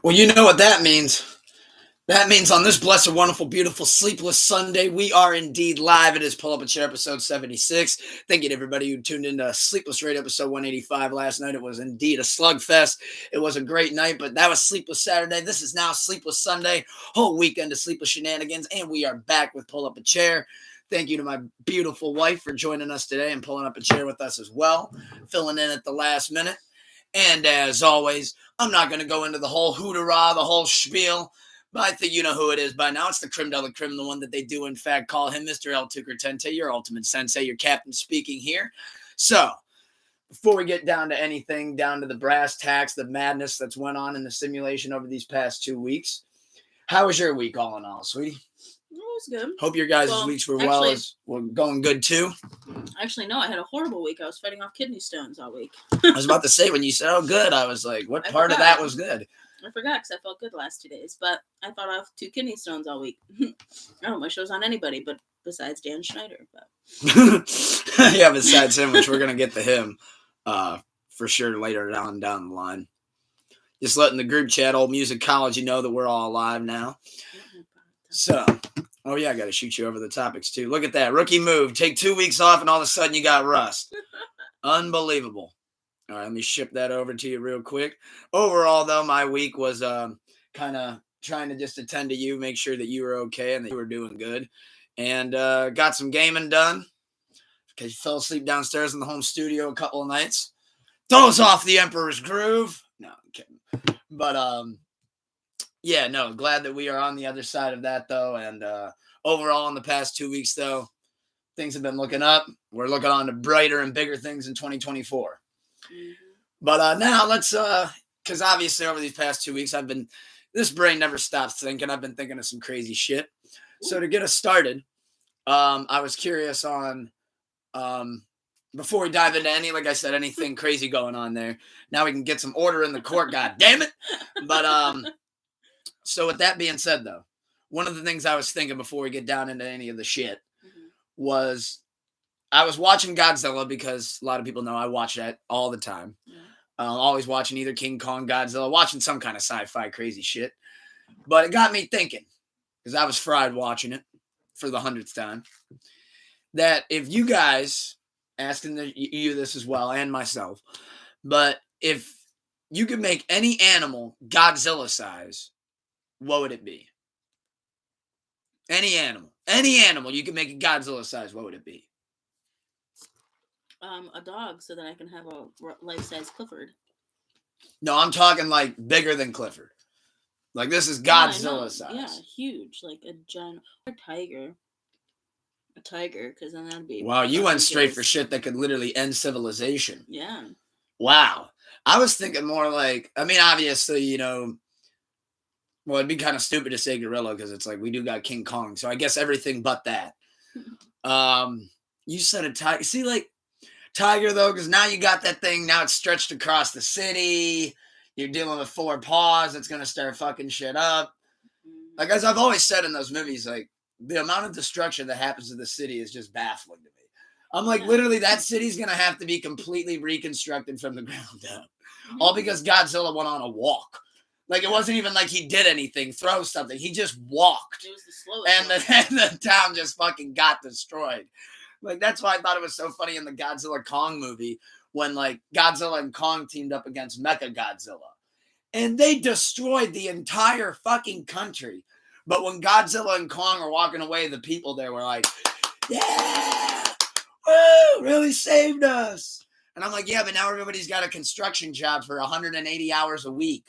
Well, you know what that means. That means on this blessed, wonderful, beautiful, sleepless Sunday, we are indeed live. It is Pull Up a Chair episode 76. Thank you to everybody who tuned into Sleepless Radio episode 185 last night. It was indeed a slugfest. It was a great night, but that was Sleepless Saturday. This is now Sleepless Sunday, whole weekend of sleepless shenanigans, and we are back with Pull Up a Chair. Thank you to my beautiful wife for joining us today and pulling up a chair with us as well, filling in at the last minute. And as always, I'm not going to go into the whole hoorah, the whole spiel. But I think you know who it is by now. It's the creme de la creme, the one that they do, in fact, call him Mr. El Tucker Tente, your ultimate sensei, your captain speaking here. So, before we get down to anything, down to the brass tacks, the madness that's went on in the simulation over these past 2 weeks, how was your week all in all, sweetie? It was good. Hope your guys' weeks were going good too. Actually, no, I had a horrible week. I was fighting off kidney stones all week. I was about to say, when you said, oh, good, I was like, what part of that was good? I forgot because I felt good the last 2 days, but I fought off 2 kidney stones all week. I don't wish it was on anybody, but besides Dan Schneider. But yeah, besides him, which we're going to get to him for sure later down the line. Just letting the group chat, old musicology, know that we're all alive now. So, oh yeah, I got to shoot you over the topics too. Look at that. Rookie move. Take 2 weeks off and all of a sudden you got rust. Unbelievable. All right, let me ship that over to you real quick. Overall, though, my week was kind of trying to just attend to you, make sure that you were okay and that you were doing good. And got some gaming done because you fell asleep downstairs in the home studio a couple of nights. Doze off the Emperor's Groove. No, I'm kidding. But, yeah, no, glad that we are on the other side of that, though. And overall, in the past 2 weeks, though, things have been looking up. We're looking on to brighter and bigger things in 2024. Mm-hmm. But now let's, because obviously over these past 2 weeks, this brain never stops thinking. I've been thinking of some crazy shit. So to get us started, I was curious on, before we dive into like I said, anything crazy going on there. Now we can get some order in the court, god damn it. But, so with that being said, though, one of the things I was thinking before we get down into any of the shit was I was watching Godzilla because a lot of people know I watch that all the time. Yeah. Always watching either King Kong, Godzilla, watching some kind of sci-fi crazy shit. But it got me thinking, because I was fried watching it for the 100th time, that if you guys, asking you this as well, and myself, but if you could make any animal Godzilla size, what would it be? Any animal you could make it Godzilla size, what would it be? A dog, so that I can have a life-size Clifford. No, I'm talking like bigger than Clifford. Like this is Godzilla size. Yeah, huge, like a giant tiger. A tiger, because then that'd be. Wow, you went straight for shit that could literally end civilization. Yeah. Wow, I was thinking more like, I mean, obviously, you know. Well, it'd be kind of stupid to say gorilla because it's like we do got King Kong, so I guess everything but that. You said a tiger. See, like. Tiger, though, because now you got that thing. Now it's stretched across the city. You're dealing with 4 paws. It's going to start fucking shit up. Like, as I've always said in those movies, like, the amount of destruction that happens to the city is just baffling to me. I'm like, literally, that city's going to have to be completely reconstructed from the ground up. All because Godzilla went on a walk. Like, it wasn't even like he did anything, throw something. He just walked. It was the slowest and the town just fucking got destroyed. Like, that's why I thought it was so funny in the Godzilla Kong movie when, like, Godzilla and Kong teamed up against Mecha Godzilla. And they destroyed the entire fucking country. But when Godzilla and Kong were walking away, the people there were like, yeah, woo, really saved us. And I'm like, yeah, but now everybody's got a construction job for 180 hours a week.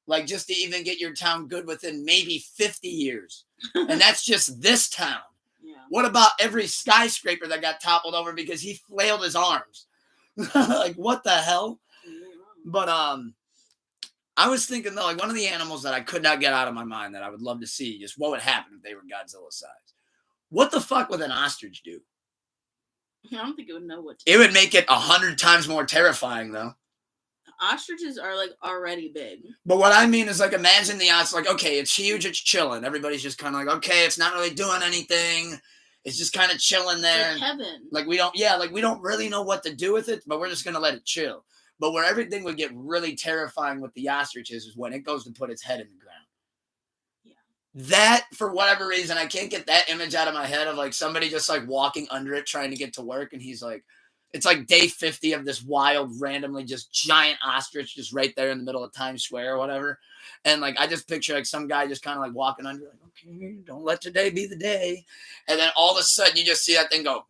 Like, just to even get your town good within maybe 50 years. And that's just this town. Yeah. What about every skyscraper that got toppled over because he flailed his arms? Like, what the hell? But I was thinking, though, like, one of the animals that I could not get out of my mind that I would love to see, just what would happen if they were Godzilla size. What the fuck would an ostrich do? I don't think it would know what to do. It would make it 100 times more terrifying, though. Ostriches are, like, already big. But what I mean is, like, imagine the ostrich, like, okay, it's huge, it's chilling. Everybody's just kind of like, okay, it's not really doing anything. It's just kind of chilling there. Like heaven. Like, we don't really know what to do with it, but we're just going to let it chill. But where everything would get really terrifying with the ostriches is when it goes to put its head in the ground. That, for whatever reason, I can't get that image out of my head of like somebody just like walking under it trying to get to work, and he's like, it's like day 50 of this wild, randomly just giant ostrich just right there in the middle of Times Square or whatever. And like I just picture like some guy just kind of like walking under, like, okay, don't let today be the day. And then all of a sudden you just see that thing go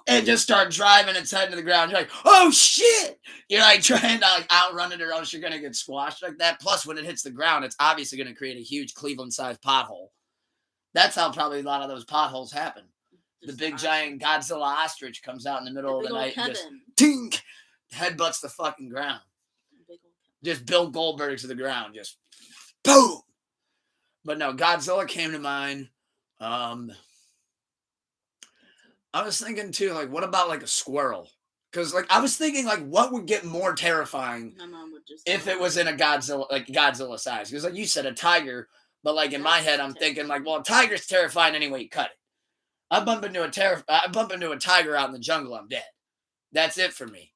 and just start driving its head into the ground. You're like, oh shit! You're like trying to like outrun it, or else you're gonna get squashed like that. Plus, when it hits the ground, it's obviously gonna create a huge Cleveland-sized pothole. That's how probably a lot of those potholes happen. The big giant Godzilla ostrich comes out in the middle of the night, and just tink, headbutts the fucking ground. Just Bill Goldberg to the ground, just boom. But no, Godzilla came to mind. I was thinking too, like, what about like a squirrel? Because like I was thinking, like, what would get more terrifying My mom would just if it was in a Godzilla, like Godzilla size? Because like you said, a tiger. But like in my head, I'm thinking like, well, a tiger's terrifying anyway. You cut it. I bump into a tiger out in the jungle, I'm dead. That's it for me.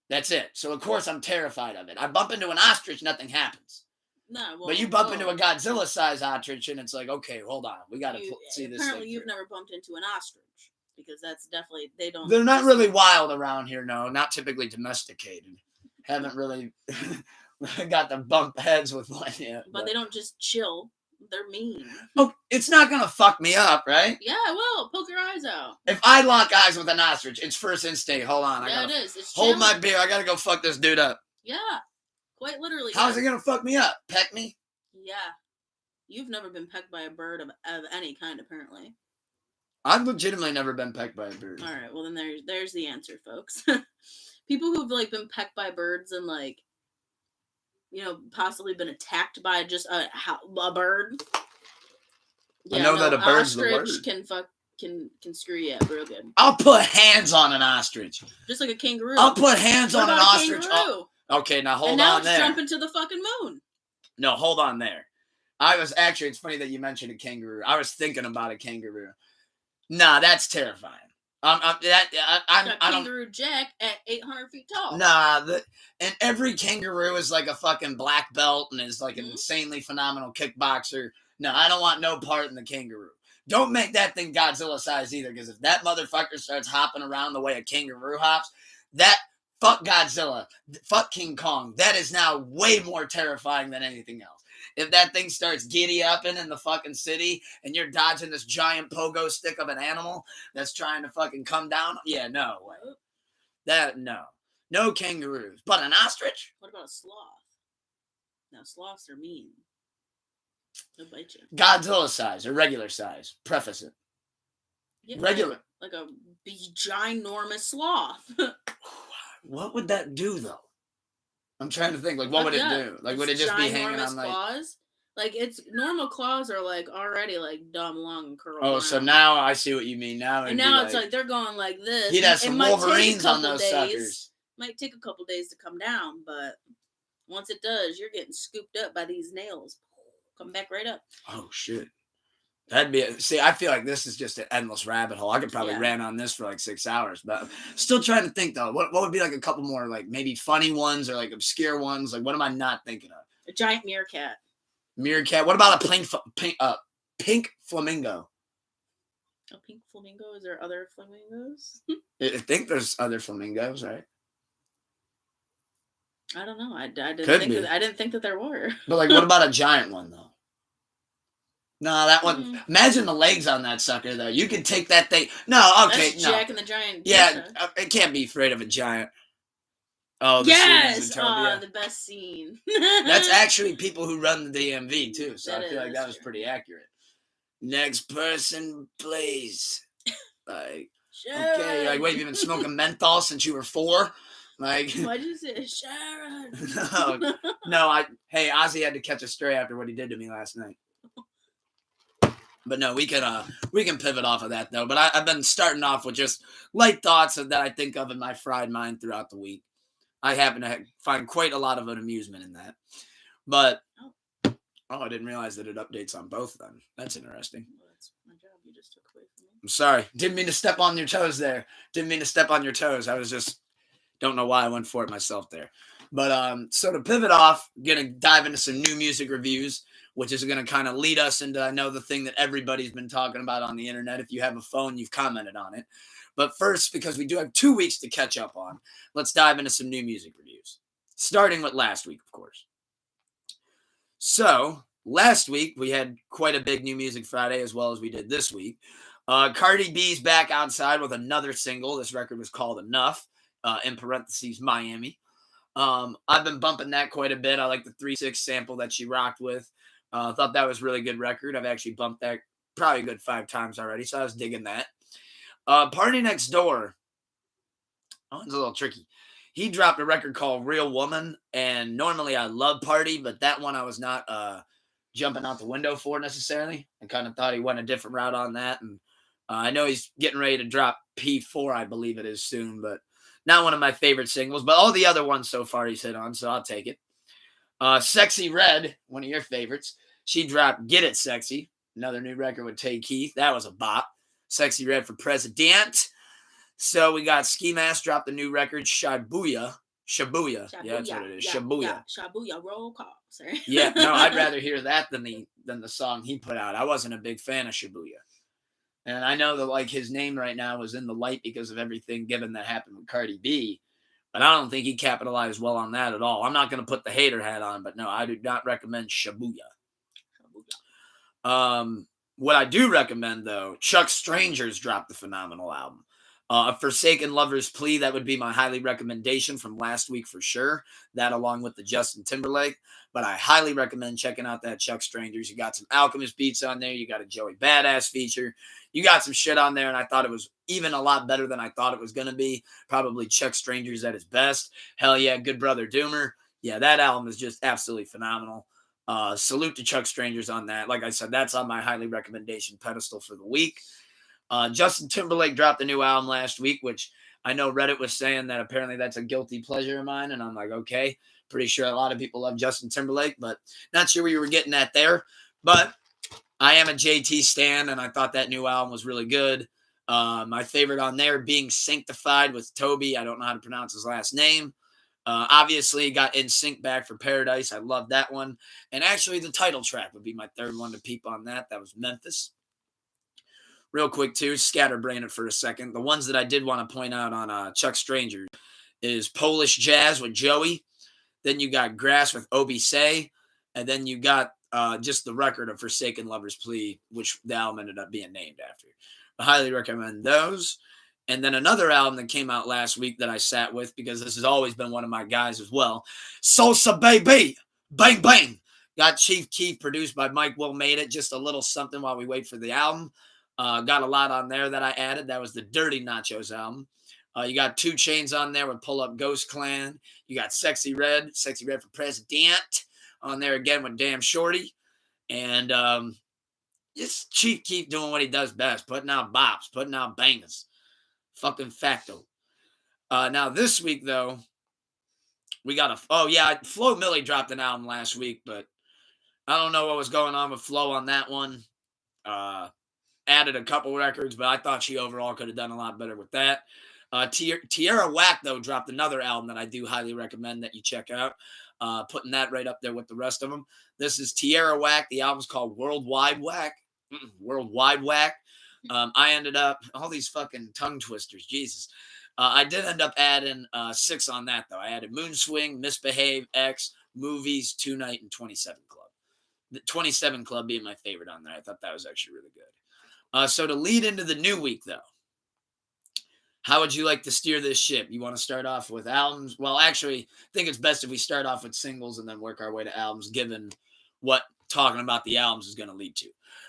That's it. So of course I'm terrified of it. I bump into an ostrich, nothing happens. No, well, but you bump into a Godzilla-sized ostrich, and it's like, okay, hold on, we got to see this. Apparently, you've never bumped into an ostrich, because that's definitely They're not really wild around here, no. Not typically domesticated. Haven't really got to bump heads with one yet. But they don't just chill. They're mean. Oh, it's not gonna fuck me up, right? Yeah, it will. Poke your eyes out. If I lock eyes with an ostrich, it's first instinct. Hold on, it is. It's hold my beer. I gotta go fuck this dude up. Yeah, quite literally. How's it gonna fuck me up? Peck me? Yeah, you've never been pecked by a bird of any kind, apparently. I've legitimately never been pecked by a bird. All right, well then there's the answer, folks. People who've like been pecked by birds and like, you know, possibly been attacked by just a bird. Yeah, I know that a bird's the word. Can screw you up real good. I'll put hands on an ostrich. Just like a kangaroo. I'll put hands on an ostrich. Oh, okay, now hold on there. And now there. it's jumping to the fucking moon. No, hold on there. It's funny that you mentioned a kangaroo. I was thinking about a kangaroo. Nah, that's terrifying. Kangaroo Jack at 800 feet tall. Nah, and every kangaroo is like a fucking black belt and is like an insanely phenomenal kickboxer. No, I don't want no part in the kangaroo. Don't make that thing Godzilla size either, because if that motherfucker starts hopping around the way a kangaroo hops, fuck Godzilla, fuck King Kong. That is now way more terrifying than anything else. If that thing starts giddy upping in the fucking city and you're dodging this giant pogo stick of an animal that's trying to fucking come down, yeah, no way. No kangaroos. But an ostrich? What about a sloth? Now, sloths are mean. They'll bite you. Godzilla size or regular size. Preface it. Yeah, regular. Like a ginormous sloth. What would that do, though? I'm trying to think, like, what would it do? Like, would it just be hanging on, like... claws? Like, its normal claws are, like, already, like, dumb, long, and curled around. So now I see what you mean. Now it's like they're going like this. He'd have some Wolverines on those suckers. Might take a couple days to come down, but once it does, you're getting scooped up by these nails. Come back right up. Oh, shit. That'd be see. I feel like this is just an endless rabbit hole. I could probably rant on this for like 6 hours, but I'm still trying to think though. What would be like a couple more like maybe funny ones or like obscure ones? Like what am I not thinking of? A giant meerkat. Meerkat. What about a pink flamingo? A pink flamingo? Is there other flamingos? I think there's other flamingos, right? I don't know. I didn't think that there were. But like, what about a giant one though? No, that one. Imagine the legs on that sucker, though. You could take that thing. No, okay, that's Jack and the Giant. Yeah, it can't be afraid of a giant. Oh, the best scene. That's actually people who run the DMV too, so I feel like that was pretty accurate. Next person, please. Like, okay, like, wait, you've been smoking menthol since you were 4? Like, why'd you say Sharon? No, hey, Ozzy had to catch a stray after what he did to me last night. But no, we can pivot off of that though. But I've been starting off with just light thoughts that I think of in my fried mind throughout the week. I happen to find quite a lot of an amusement in that. But I didn't realize that it updates on both. Then that's interesting. Well, that's my job. You just took away from me. I'm sorry. Didn't mean to step on your toes there. I was just Don't know why I went for it myself there. But so to pivot off, gonna dive into some new music reviews, which is gonna kind of lead us into, I know, the thing that everybody's been talking about on the internet. If you have a phone, you've commented on it. But first, because we do have 2 weeks to catch up on, let's dive into some new music reviews. Starting with last week, of course. So last week we had quite a big New Music Friday, as well as we did this week. Cardi B's back outside with another single. This record was called Enough, in parentheses, Miami. I've been bumping that quite a bit. I like the 3/6 sample that she rocked with. Thought that was a really good record. I've actually bumped that probably a good 5 times already, so I was digging that. Party Next Door. Oh, it's a little tricky. He dropped a record called Real Woman, and normally I love Party, but that one I was not jumping out the window for necessarily. I kind of thought he went a different route on that, and I know he's getting ready to drop P4, I believe it is soon, but not one of my favorite singles, but all the other ones so far he's hit on, so I'll take it. Sexy Red, one of your favorites, she dropped Get It Sexy, another new record with Tay Keith. That was a bop. Sexy Red for President. So we got Ski Mask dropped the new record, Shabuya. Yeah, that's what it is. Shabuya. Yeah. Shabuya, roll call, sir. Yeah, no, I'd rather hear that than the song he put out. I wasn't a big fan of Shabuya. And I know that like his name right now is in the light because of everything given that happened with Cardi B. But I don't think he capitalized well on that at all. I'm not going to put the hater hat on, but no, I do not recommend Shabuya. What I do recommend, though, Chuck Stranger's dropped a phenomenal album. Forsaken Lover's Plea, that would be my highly recommendation from last week for sure. That along with the Justin Timberlake. But I highly recommend checking out that Chuck Strangers. You got some Alchemist beats on there. You got a Joey Badass feature. You got some shit on there, and I thought it was even a lot better than I thought it was going to be. Probably Chuck Strangers at his best. Hell yeah, Good Brother Doomer. Yeah, that album is just absolutely phenomenal. Salute to Chuck Strangers on that. Like I said, that's on my highly recommendation pedestal for the week. Justin Timberlake dropped a new album last week, which I know Reddit was saying that apparently that's a guilty pleasure of mine. And I'm like, okay, pretty sure a lot of people love Justin Timberlake, but not sure where you were getting at there. But I am a JT stan, and I thought that new album was really good. My favorite on there being Sanctified with Toby. I don't know how to pronounce his last name. Obviously, got In Sync back for Paradise. I love that one. And actually, the title track would be my third one to peep on that. That was Memphis. Real quick, too, scatterbrain it for a second. The ones that I did want to point out on Chuck Stranger is Polish Jazz with Joey. Then you got Grass with Obi Say. And then you got just the record of Forsaken Lover's Plea, which the album ended up being named after. I highly recommend those. And then another album that came out last week that I sat with, because this has always been one of my guys as well, Salsa Baby, Bang Bang. Got Chief Keef, produced by Mike Will Made It. Just a little something while we wait for the album. Got a lot on there that I added. That was the Dirty Nachos album. You got 2 Chainz on there with Pull Up Ghost Clan. You got Sexy Red for President on there again with Damn Shorty. And just Chief Keef doing what he does best, putting out bops, putting out bangers. Fucking facto. Now this week, though, we got Flo Milli dropped an album last week, but I don't know what was going on with Flo on that one. Added a couple records, but I thought she overall could have done a lot better with that. Tierra Whack, though, dropped another album that I do highly recommend that you check out. Putting that right up there with the rest of them. This is Tierra Whack. The album's called Worldwide Whack. Worldwide Whack. I ended up, all these fucking tongue twisters, Jesus. I did end up adding 6 on that, though. I added Moon Swing, Misbehave, X, Movies, 2 Night, and 27 Club. The 27 Club being my favorite on there. I thought that was actually really good. So to lead into the new week, though, how would you like to steer this ship? You want to start off with albums? Well, actually, I think it's best if we start off with singles and then work our way to albums, given what talking about the albums is going to lead to.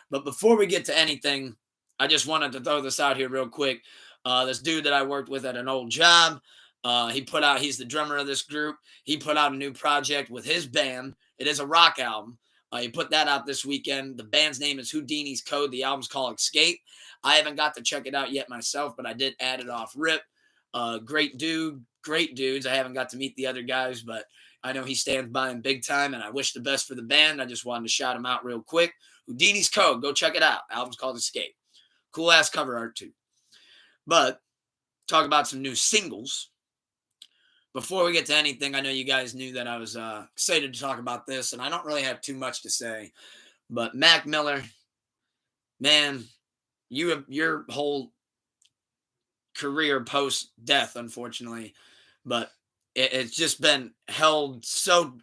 But before we get to anything, I just wanted to throw this out here real quick. This dude that I worked with at an old job, he's the drummer of this group. He put out a new project with his band. It is a rock album. He put that out this weekend. The band's name is Houdini's Code. The album's called Escape. I haven't got to check it out yet myself, but I did add it off rip. Great dudes. I haven't got to meet the other guys, but I know he stands by him big time, and I wish the best for the band. I just wanted to shout him out real quick. Houdini's Code. Go check it out. Album's called Escape. Cool-ass cover art, too. But talk about some new singles. before we get to anything, I know you guys knew that I was excited to talk about this, and I don't really have too much to say. But Mac Miller, man, your whole career post death, unfortunately, but it's just been done so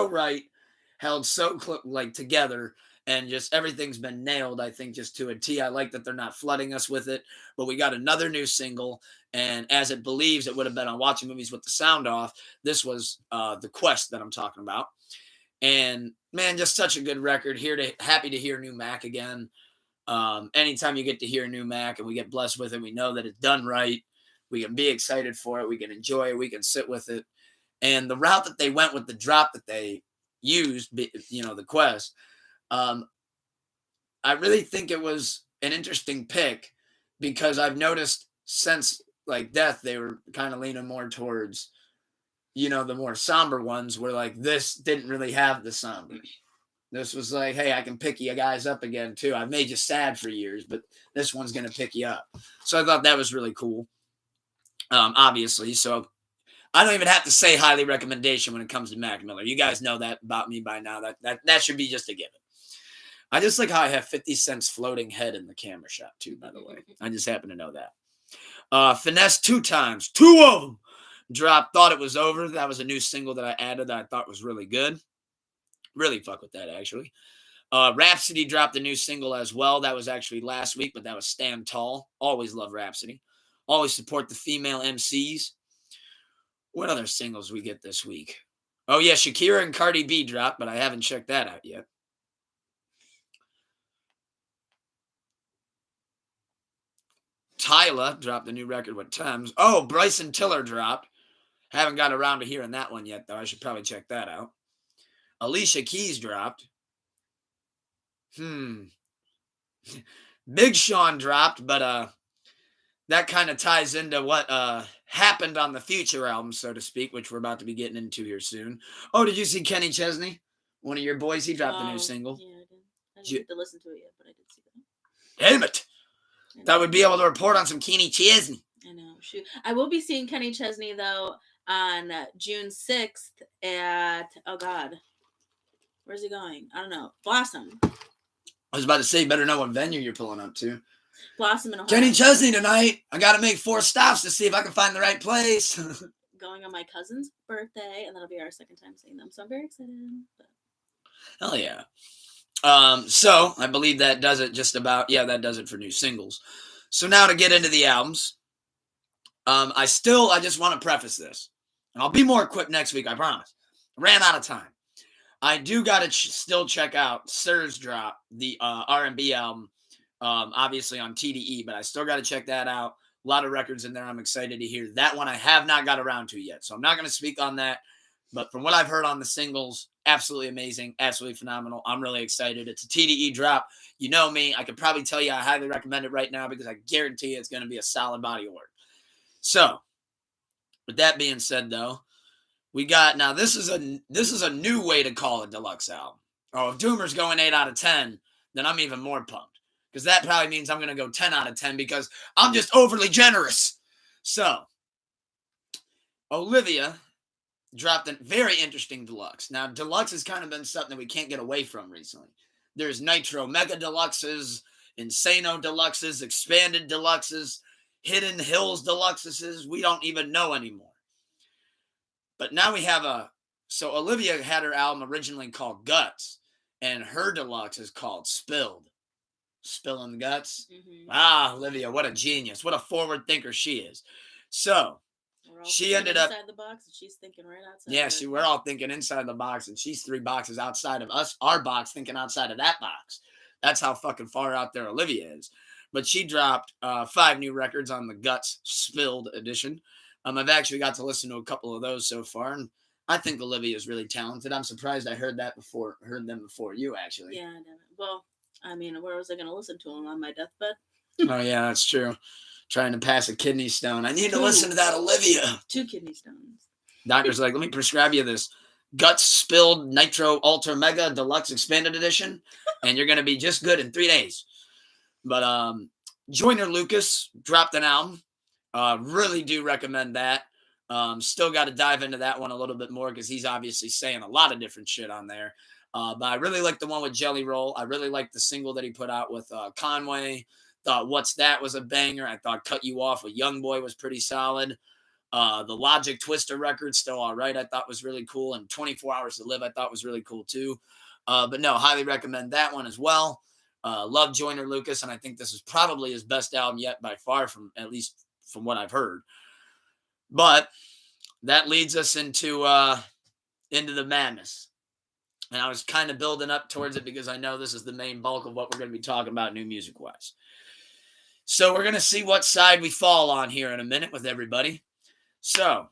right, held so together, and just everything's been nailed. I think just to a T. I like that they're not flooding us with it, but we got another new single, and as it believes, it would have been on Watching Movies with the Sound Off. This was The Quest that I'm talking about, and man, just such a good record. Happy to hear new Mac again. Anytime you get to hear new Mac and we get blessed with it, we know that it's done right. We can be excited for it. We can enjoy it. We can sit with it. And the route that they went with the drop that they used, the Quest, I really think it was an interesting pick because I've noticed since Death, they were kind of leaning more towards, the more somber ones where this didn't really have the somber. This was hey, I can pick you guys up again, too. I've made you sad for years, but this one's going to pick you up. So I thought that was really cool, obviously. So I don't even have to say highly recommendation when it comes to Mac Miller. You guys know that about me by now. That should be just a given. I just like how I have 50 Cent's floating head in the camera shot, too, by the way. I just happen to know that. Finesse 2 times. 2 of them dropped. Thought It Was Over. That was a new single that I added that I thought was really good. Really fuck with that, actually. Rhapsody dropped a new single as well. That was actually last week, but that was Stand Tall. Always love Rhapsody. Always support the female MCs. What other singles we get this week? Oh, yeah, Shakira and Cardi B dropped, but I haven't checked that out yet. Tyla dropped a new record with Thames. Oh, Bryson Tiller dropped. Haven't got around to hearing that one yet, though. I should probably check that out. Alicia Keys dropped. Big Sean dropped, but that kind of ties into what happened on the Future album, so to speak, which we're about to be getting into here soon. Oh, did you see Kenny Chesney? One of your boys, he dropped a new single. Yeah, I did. I didn't get to listen to it yet, but I did see that. Damn it! That would be able to report on some Kenny Chesney. I know. Shoot. I will be seeing Kenny Chesney, though, on June 6th at, oh, God. Where's he going? I don't know. Blossom. I was about to say, you better know what venue you're pulling up to. Blossom in Ohio. Kenny Chesney tonight. I got to make 4 stops to see if I can find the right place. Going on my cousin's birthday, and that'll be our second time seeing them. So I'm very excited. But... Hell yeah. So I believe that does it that does it for new singles. So now to get into the albums. I just want to preface this, and I'll be more equipped next week, I promise. Ran out of time. I do got to still check out Sir's drop, the R&B album, obviously on TDE, but I still got to check that out. A lot of records in there I'm excited to hear. That one I have not got around to yet, so I'm not going to speak on that. But from what I've heard on the singles, absolutely amazing, absolutely phenomenal. I'm really excited. It's a TDE drop. You know me. I could probably tell you I highly recommend it right now because I guarantee it's going to be a solid body of work. So, with that being said, though, we got now. This is a new way to call a deluxe album. Oh, if Doomer's going 8 out of 10, then I'm even more pumped because that probably means I'm going to go 10 out of 10 because I'm just overly generous. So, Olivia dropped a very interesting deluxe. Now, deluxe has kind of been something that we can't get away from recently. There's Nitro Mega Deluxes, Insano Deluxes, Expanded Deluxes, Hidden Hills Deluxes. We don't even know anymore. But now we have so Olivia had her album originally called Guts, and her deluxe is called Spilled. Spilling Guts. Mm-hmm. Ah, Olivia, what a genius. What a forward thinker she is. So, she ended up inside the box, and she's thinking right outside. Yeah, we're all thinking inside the box, and she's 3 boxes outside of us, our box, thinking outside of that box. That's how fucking far out there Olivia is. But she dropped 5 new records on the Guts Spilled edition. I've actually got to listen to a couple of those so far, and I think Olivia is really talented. I'm surprised I heard them before you, actually. Yeah, I didn't. Well, I mean, where was I going to listen to them on my deathbed? Oh, yeah, that's true. Trying to pass a kidney stone. I need to listen to that, Olivia. 2 kidney stones. Doctor's like, let me prescribe you this Guts Spilled Nitro Ultra Mega Deluxe Expanded Edition, and you're going to be just good in 3 days. But Joyner Lucas dropped an album. Really do recommend that. Still got to dive into that one a little bit more because he's obviously saying a lot of different shit on there. But I really like the one with Jelly Roll. I really like the single that he put out with Conway. Thought What's That was a banger. I thought Cut You Off with Youngboy was pretty solid. The Logic Twister record, still all right, I thought was really cool. And 24 Hours to Live, I thought was really cool too. But no, highly recommend that one as well. Love Joyner Lucas, and I think this is probably his best album yet by far, from at least from what I've heard. But that leads us into the madness. And I was kind of building up towards it because I know this is the main bulk of what we're going to be talking about new music-wise. So we're going to see what side we fall on here in a minute with everybody. So,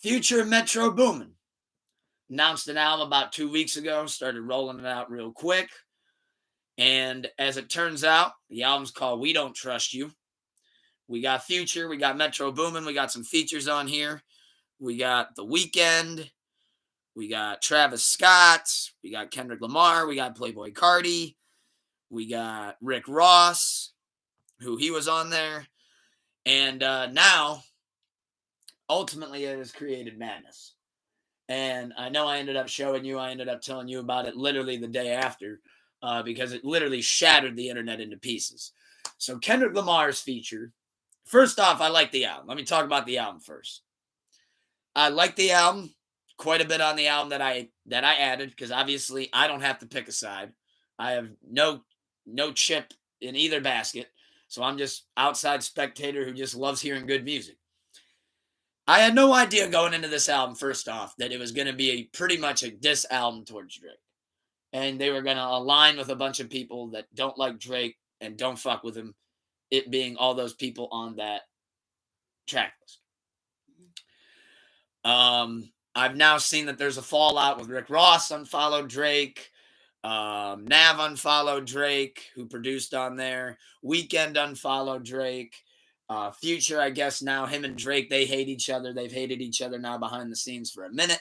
Future Metro Boomin announced an album about 2 weeks ago, started rolling it out real quick. And as it turns out, the album's called We Don't Trust You. We got Future, we got Metro Boomin, we got some features on here. We got The Weeknd, we got Travis Scott, we got Kendrick Lamar, we got Playboi Carti, we got Rick Ross, who he was on there. And now, ultimately, it has created madness. And I know I ended up telling you about it literally the day after, because it literally shattered the internet into pieces. So Kendrick Lamar's feature, first off, I like the album. Let me talk about the album first. I like the album, quite a bit on the album that I added, because obviously I don't have to pick a side. I have no chip in either basket, so I'm just outside spectator who just loves hearing good music. I had no idea going into this album, first off, that it was going to be pretty much a diss album towards Drake. And they were going to align with a bunch of people that don't like Drake and don't fuck with him, it being all those people on that track list. I've now seen that there's a fallout with Rick Ross unfollowed Drake. Nav unfollowed Drake, who produced on there. Weeknd unfollowed Drake. Future, I guess now him and Drake, they hate each other. They've hated each other now behind the scenes for a minute.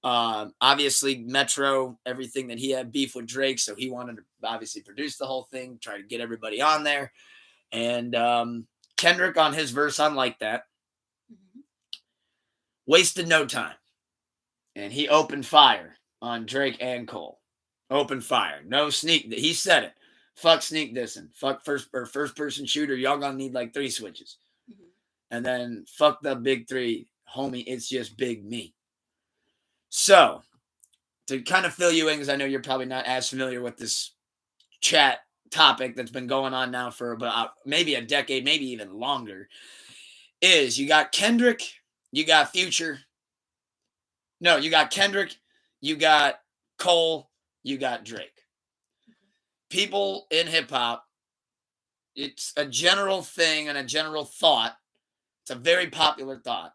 Obviously, Metro, everything that he had beef with Drake, so he wanted to obviously produce the whole thing, try to get everybody on there. And Kendrick on his verse, unlike that, wasted no time. And he opened fire on Drake and Cole. Open fire. No sneak. He said it. Fuck sneak dissing. Fuck first person shooter. Y'all gonna need like 3 switches. And then fuck the big 3. Homie, it's just big me. So, to kind of fill you in, because I know you're probably not as familiar with this chat topic that's been going on now for about maybe a decade, maybe even longer, is you got Kendrick, you got Future. No, you got Kendrick, you got Cole, you got Drake. People in hip-hop, it's a general thing and a general thought. It's a very popular thought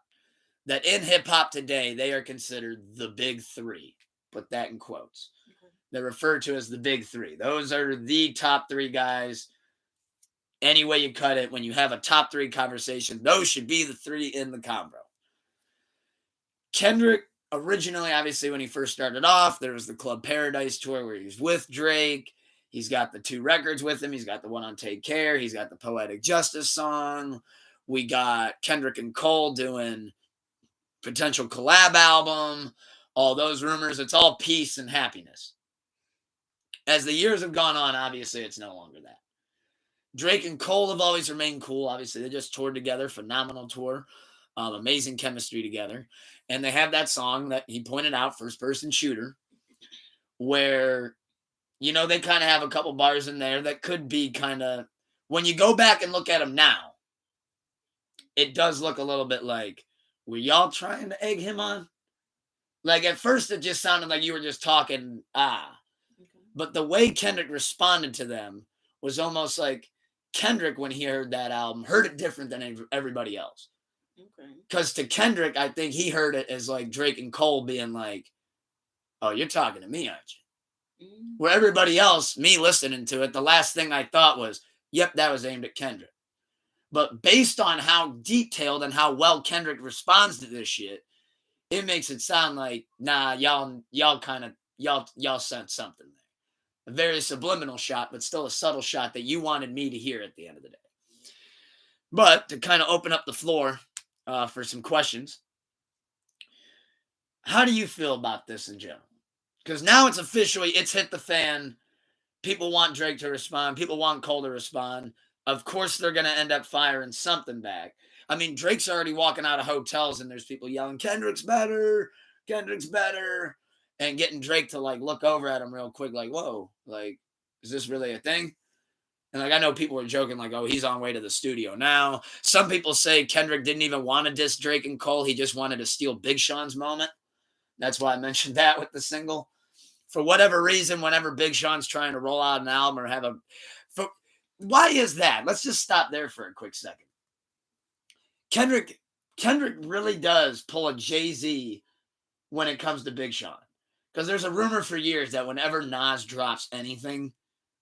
that in hip-hop today, they are considered the big 3. Put that in quotes. They're referred to as the big 3. Those are the top 3 guys. Any way you cut it, when you have a top 3 conversation, those should be the 3 in the convo. Kendrick, originally, obviously, when he first started off, there was the Club Paradise tour where he was with Drake. He's got the 2 records with him. He's got the one on Take Care. He's got the Poetic Justice song. We got Kendrick and Cole doing potential collab album. All those rumors. It's all peace and happiness. As the years have gone on, obviously, it's no longer that. Drake and Cole have always remained cool. Obviously, they just toured together. Phenomenal tour. Amazing chemistry together. And they have that song that he pointed out, First Person Shooter, where, you know, they kind of have a couple bars in there that could be kind of, when you go back and look at them now, it does look a little bit like, were y'all trying to egg him on? Like, at first, it just sounded like you were just talking, But the way Kendrick responded to them was almost like Kendrick, when he heard that album, heard it different than everybody else. Because to Kendrick, I think he heard it as like Drake and Cole being like, oh, you're talking to me, aren't you? Where everybody else, me listening to it, the last thing I thought was, yep, that was aimed at Kendrick. But based on how detailed and how well Kendrick responds to this shit, it makes it sound like, nah, y'all sent something there. A very subliminal shot, but still a subtle shot that you wanted me to hear at the end of the day. But to kind of open up the floor, for some questions. How do you feel about this in general? Because now it's officially, it's hit the fan. People want Drake to respond. People want Cole to respond. Of course, they're going to end up firing something back. I mean, Drake's already walking out of hotels and there's people yelling, Kendrick's better, and getting Drake to like look over at him real quick, like, whoa, like, is this really a thing? And like, I know people were joking, like, oh, he's on way to the studio now. Some people say Kendrick didn't even want to diss Drake and Cole. He just wanted to steal Big Sean's moment. That's why I mentioned that with the single. For whatever reason, whenever Big Sean's trying to roll out an album or why is that? Let's just stop there for a quick second. Kendrick really does pull a Jay-Z when it comes to Big Sean. Because there's a rumor for years that whenever Nas drops anything,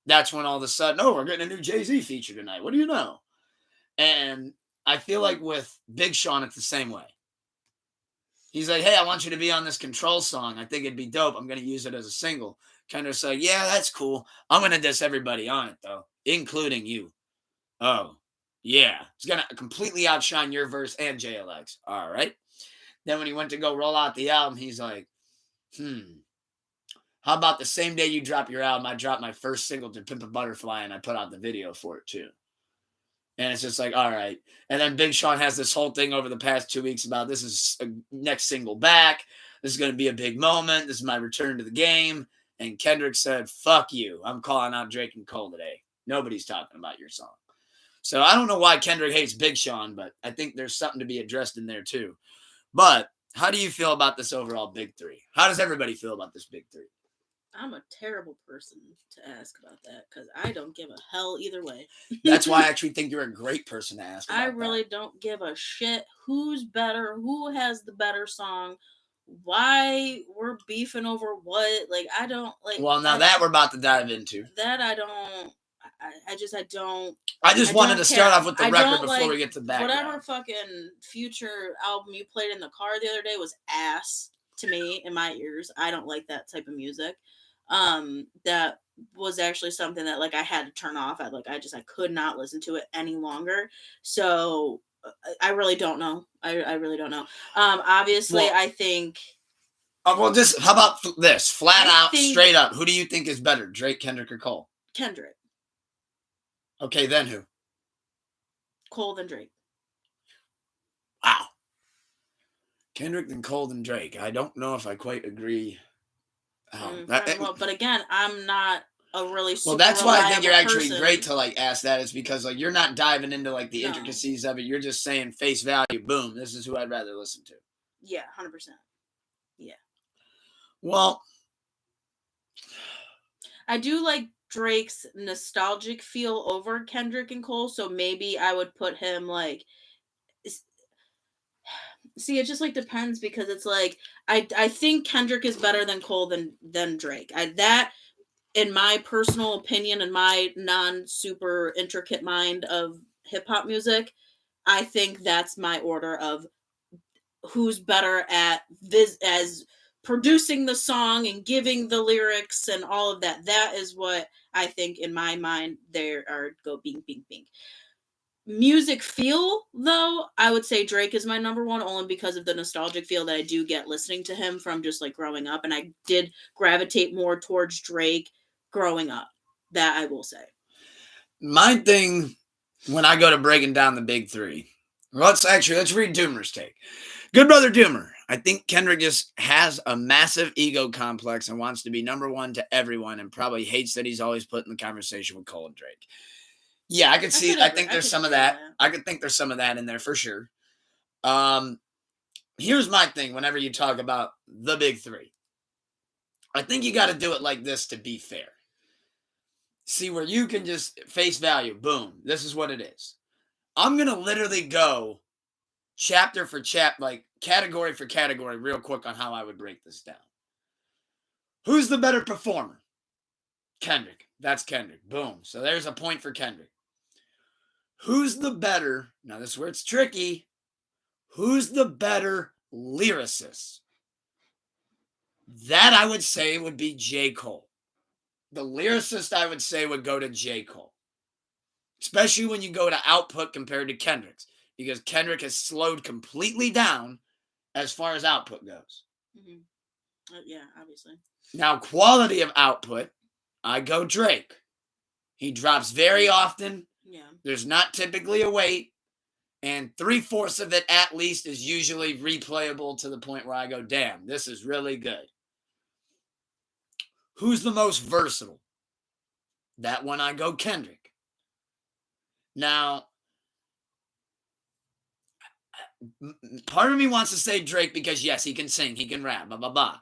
that's when all of a sudden, oh, we're getting a new Jay-Z feature tonight. What do you know? And I feel like with Big Sean, it's the same way. He's like, hey, I want you to be on this Control song. I think it'd be dope. I'm going to use it as a single. Kendrick's like, yeah, that's cool. I'm going to diss everybody on it, though, including you. Oh, yeah. It's going to completely outshine your verse and JLX. All right. Then when he went to go roll out the album, he's like, how about the same day you drop your album, I dropped my first single to Pimp a Butterfly, and I put out the video for it, too. And it's just like, all right. And then Big Sean has this whole thing over the past 2 weeks about this is a next single back. This is going to be a big moment. This is my return to the game. And Kendrick said, fuck you. I'm calling out Drake and Cole today. Nobody's talking about your song. So I don't know why Kendrick hates Big Sean, but I think there's something to be addressed in there too. But how do you feel about this overall big three? How does everybody feel about this big three? I'm a terrible person to ask about that because I don't give a hell either way. That's why I actually think you're a great person to ask about I really don't give a shit who's better, who has the better song, why we're beefing over what. Like, I don't like. Well, now that we're about to dive into. That I don't. I don't. I just wanted to start off with the record before like, we get to the background. Whatever fucking Future album you played in the car the other day was ass to me in my ears. I don't like that type of music. That was actually something that like I had to turn off. I could not listen to it any longer. So I really don't know. I really don't know. Obviously, well, I think. Well, just how about this? Flat out, straight up. Who do you think is better, Drake, Kendrick, or Cole? Kendrick. Okay, then who? Cole, then Drake. Wow. Kendrick, then Cole, then Drake. I don't know if I quite agree. But again, I'm not a really super that's why I think you're actually person. Great to like ask that is because like you're not diving into like the intricacies of it. You're just saying face value. Boom. This is who I'd rather listen to. Yeah, 100%. Yeah. Well, I do like Drake's nostalgic feel over Kendrick and Cole, so maybe I would put him like. See, it just like depends because it's like I think Kendrick is better than Cole than Drake. That, in my personal opinion, and my non-super intricate mind of hip hop music, I think that's my order of who's better at this as producing the song and giving the lyrics and all of that. That is what I think in my mind. There are go bing bing bing. Music feel, though, I would say Drake is my number one only because of the nostalgic feel that I do get listening to him from just like growing up. And I did gravitate more towards Drake growing up. That I will say. My thing when I go to breaking down the big three, let's read Doomer's take. Good brother Doomer. I think Kendrick just has a massive ego complex and wants to be number one to everyone and probably hates that he's always put in the conversation with Cole and Drake. Yeah, I could see. I think there's some of that. I could think there's some of that in there for sure. Here's my thing. Whenever you talk about the big three, I think you got to do it like this to be fair. See where you can just face value. Boom. This is what it is. I'm gonna literally go chapter for chapter, like category for category, real quick on how I would break this down. Who's the better performer? Kendrick. That's Kendrick. Boom. So there's a point for Kendrick. Who's the better, now this is where it's tricky, who's the better lyricist? That I would say would be J. Cole. The lyricist I would say would go to J. Cole. Especially when you go to output compared to Kendrick's. because Kendrick has slowed completely down as far as output goes. Mm-hmm. Yeah, obviously. Now, quality of output, I go Drake. He drops very often. Yeah. There's not typically a wait. And 3/4 of it at least is usually replayable to the point where I go, damn, this is really good. Who's the most versatile? That one I go Kendrick. Now, part of me wants to say Drake because, yes, he can sing, he can rap, blah, blah, blah.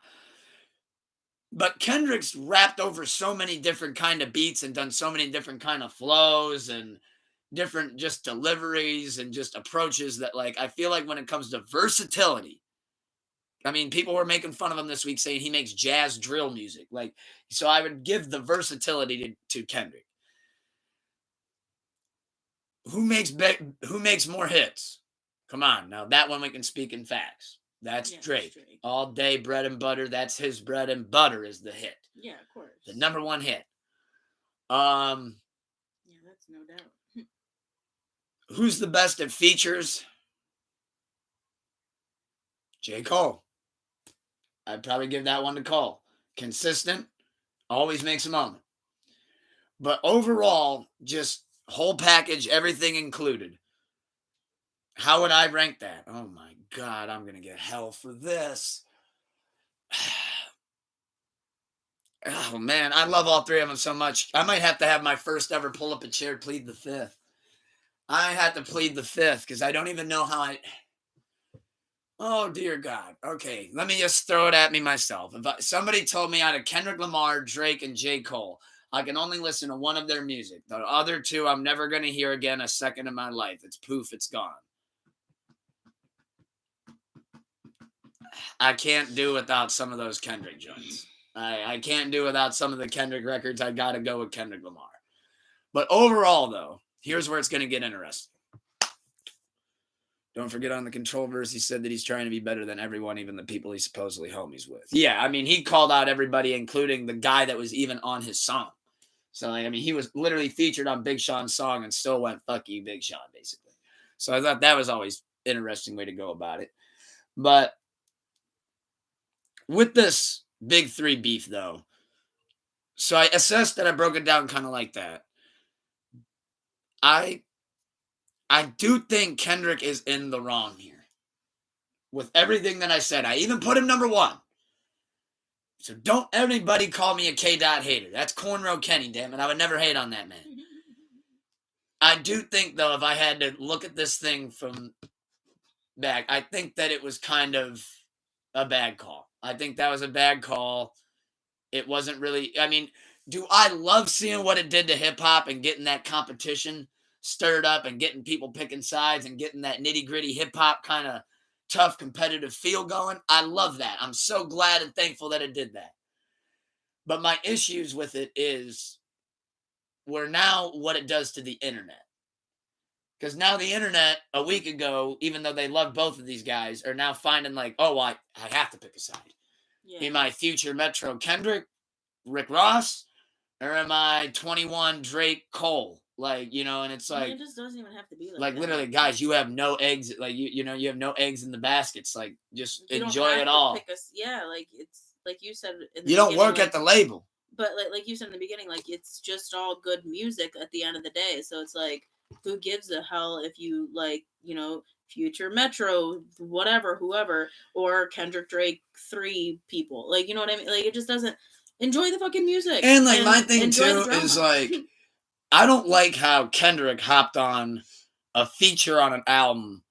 But Kendrick's rapped over so many different kind of beats and done so many different kind of flows and different just deliveries and just approaches that, like, I feel like when it comes to versatility, I mean, people were making fun of him this week saying he makes jazz drill music. Like, so I would give the versatility to Kendrick. Who makes more hits? Come on, now that one we can speak in facts. That's Drake. All day bread and butter. That's his bread and butter is the hit. Yeah, of course. The number one hit. Yeah, that's no doubt. Who's the best at features? J. Cole. I'd probably give that one to Cole. Consistent. Always makes a moment. But overall, just whole package, everything included. How would I rank that? Oh my God, I'm going to get hell for this. Oh man, I love all three of them so much. I might have to have my first ever pull up a chair plead the fifth. I had to plead the fifth because I don't even know how I... Oh dear God. Okay, let me just throw it at me myself. If somebody told me out of Kendrick Lamar, Drake, and J. Cole, I can only listen to one of their music. The other two I'm never going to hear again a second in my life. It's poof, it's gone. I can't do without some of those Kendrick joints. I can't do without some of the Kendrick records. I got to go with Kendrick Lamar. But overall, though, here's where it's going to get interesting. Don't forget on the Control verse, he said that he's trying to be better than everyone, even the people he's supposedly homies with. Yeah, I mean, he called out everybody, including the guy that was even on his song. So, I mean, he was literally featured on Big Sean's song and still went, fuck you, Big Sean, basically. So I thought that was always an interesting way to go about it. But with this big three beef, though, so I assessed that I broke it down kind of like that. I do think Kendrick is in the wrong here. With everything that I said, I even put him number one. So don't anybody call me a K-Dot hater. That's Cornrow Kenny, damn it. I would never hate on that man. I do think, though, if I had to look at this thing from back, I think that it was kind of a bad call. I think that was a bad call. It wasn't really... I mean, do I love seeing what it did to hip-hop and getting that competition stirred up and getting people picking sides and getting that nitty-gritty hip-hop kind of tough competitive feel going? I love that. I'm so glad and thankful that it did that. But my issues with it is were now what it does to the internet. Because now the internet, a week ago, even though they love both of these guys, are now finding like, oh, I have to pick a side. Yeah. Am I future Metro Kendrick, Rick Ross, or am I 21 Drake Cole? Like, you know, and it's like... it just doesn't even have to be like that. Literally, guys, you have no eggs. Like, you know, you have no eggs in the baskets. Like, just enjoy it all. Like, it's like you said in the you don't work at the label. But like you said in the beginning, like, it's just all good music at the end of the day. So it's like, who gives a hell if you, like, you know, future Metro, whatever, whoever, or Kendrick Drake 3 people. Like, you know what I mean? Like, it just doesn't... Enjoy the fucking music. And, like, my thing, too, is, like... I don't like how Kendrick hopped on a feature on an album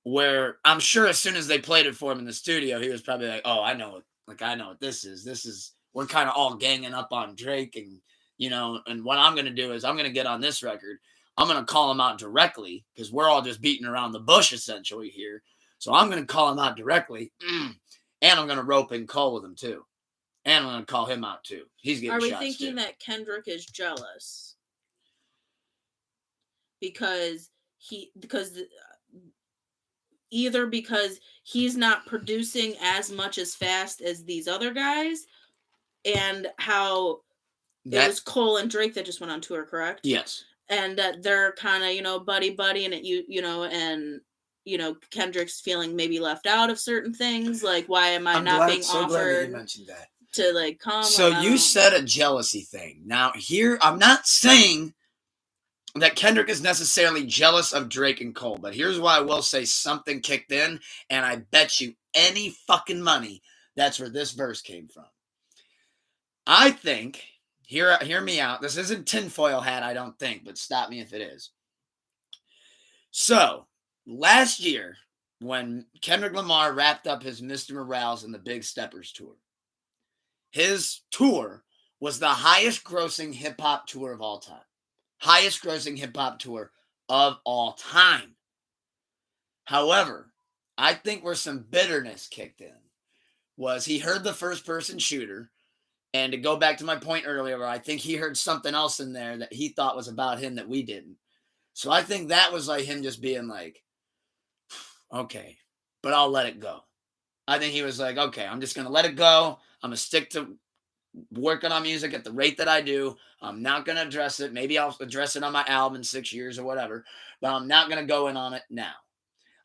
where I'm sure as soon as they played it for him in the studio, he was probably like, oh, I know it. Like, I know what this is. This is, we're kind of all ganging up on Drake. And, you know, and what I'm going to do is I'm going to get on this record. I'm going to call him out directly because we're all just beating around the bush essentially here. So I'm going to call him out directly. And I'm going to rope in Cole with him too. And I'm going to call him out too. He's getting shots. Are we thinking that Kendrick is jealous? Because either because he's not producing as much as fast as these other guys, and how it was Cole and Drake that just went on tour, correct? Yes. and that they're kind of buddy and Kendrick's feeling maybe left out of certain things, like why am I I'm not glad, being so glad that offered you mentioned that. to like come. So you said a jealousy thing. Now here, I'm not saying that Kendrick is necessarily jealous of Drake and Cole, but here's why I will say something kicked in, and I bet you any fucking money that's where this verse came from. I think, hear me out, this isn't tinfoil hat, I don't think, but stop me if it is. So, last year, when Kendrick Lamar wrapped up his Mr. Morales and the Big Steppers tour, his tour was the highest grossing hip hop tour of all time. Highest grossing hip hop tour of all time. However, I think where some bitterness kicked in was he heard the first person shooter. And to go back to my point earlier, where I think he heard something else in there that he thought was about him that we didn't. So I think that was like him just being like, okay, but I'll let it go. I think he was like, okay, I'm just going to let it go. I'm going to stick to working on music at the rate that I do. I'm not going to address it. Maybe I'll address it on my album in 6 years or whatever, but I'm not going to go in on it now.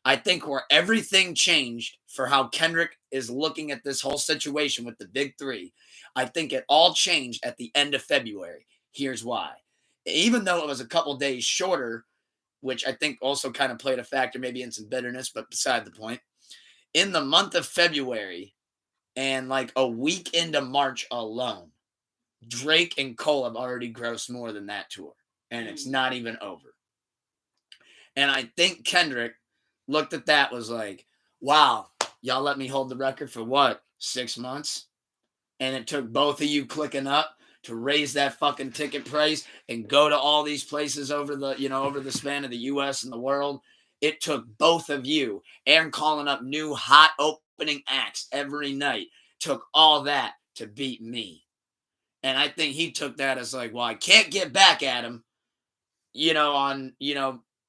I think where everything changed for how Kendrick is looking at this whole situation with the big three, I think it all changed at the end of February. Here's why. Even though it was a couple days shorter, which I think also kind of played a factor maybe in some bitterness, but beside the point, in the month of February and like a week into March alone, Drake and Cole have already grossed more than that tour, and it's not even over. And I think Kendrick looked at that, was like, wow, y'all let me hold the record for what, 6 months? And it took both of you clicking up to raise that fucking ticket price and go to all these places over the span of the US and the world. It took both of you and calling up new hot opening acts every night. Took all that to beat me. And I think he took that as like, well, I can't get back at him,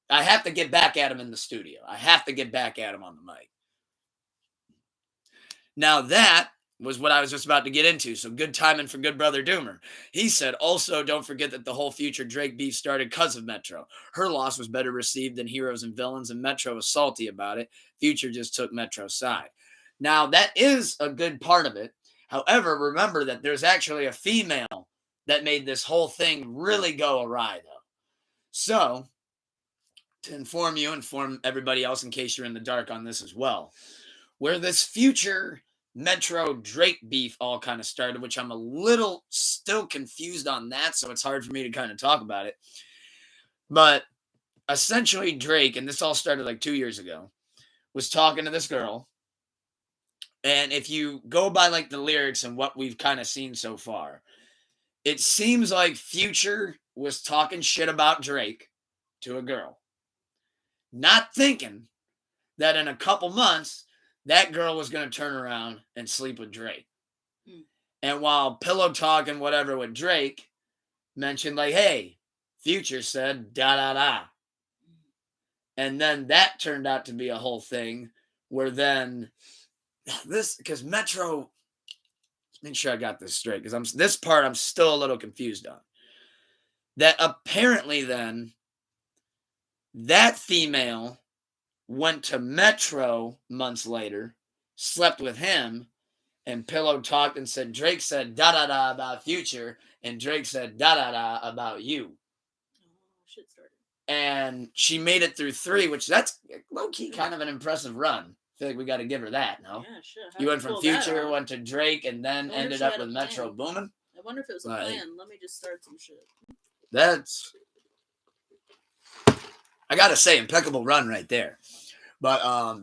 I have to get back at him in the studio. I have to get back at him on the mic. Now that was what I was just about to get into. So good timing for good brother Doomer. He said, also, don't forget that the whole Future Drake beef started because of Metro. Her loss was better received than Heroes and Villains, and Metro was salty about it. Future just took Metro's side. Now, that is a good part of it. However, remember that there's actually a female that made this whole thing really go awry, though. So, to inform everybody else in case you're in the dark on this as well, where this Future Metro Drake beef all kind of started, which I'm a little still confused on that, so it's hard for me to kind of talk about it. But essentially Drake, and this all started like 2 years ago, was talking to this girl. And if you go by like the lyrics and what we've kind of seen so far, it seems like Future was talking shit about Drake to a girl, not thinking that in a couple months, that girl was going to turn around and sleep with Drake. And while pillow talk and whatever with Drake mentioned like, hey, Future said da-da-da. And then that turned out to be a whole thing where then this, because Metro, make sure I got this straight, because this part I'm still a little confused on. That apparently then that female went to Metro months later, slept with him, and pillow talked and said Drake said da-da-da about Future, and Drake said da-da-da about you. Shit started. And she made it through 3, which that's low-key kind of an impressive run. I feel like we got to give her that, no? Yeah, sure. You went from Future, went to Drake, and then ended up with Metro booming? I wonder if it was a plan. Let me just start some shit. That's, I got to say, impeccable run right there. But,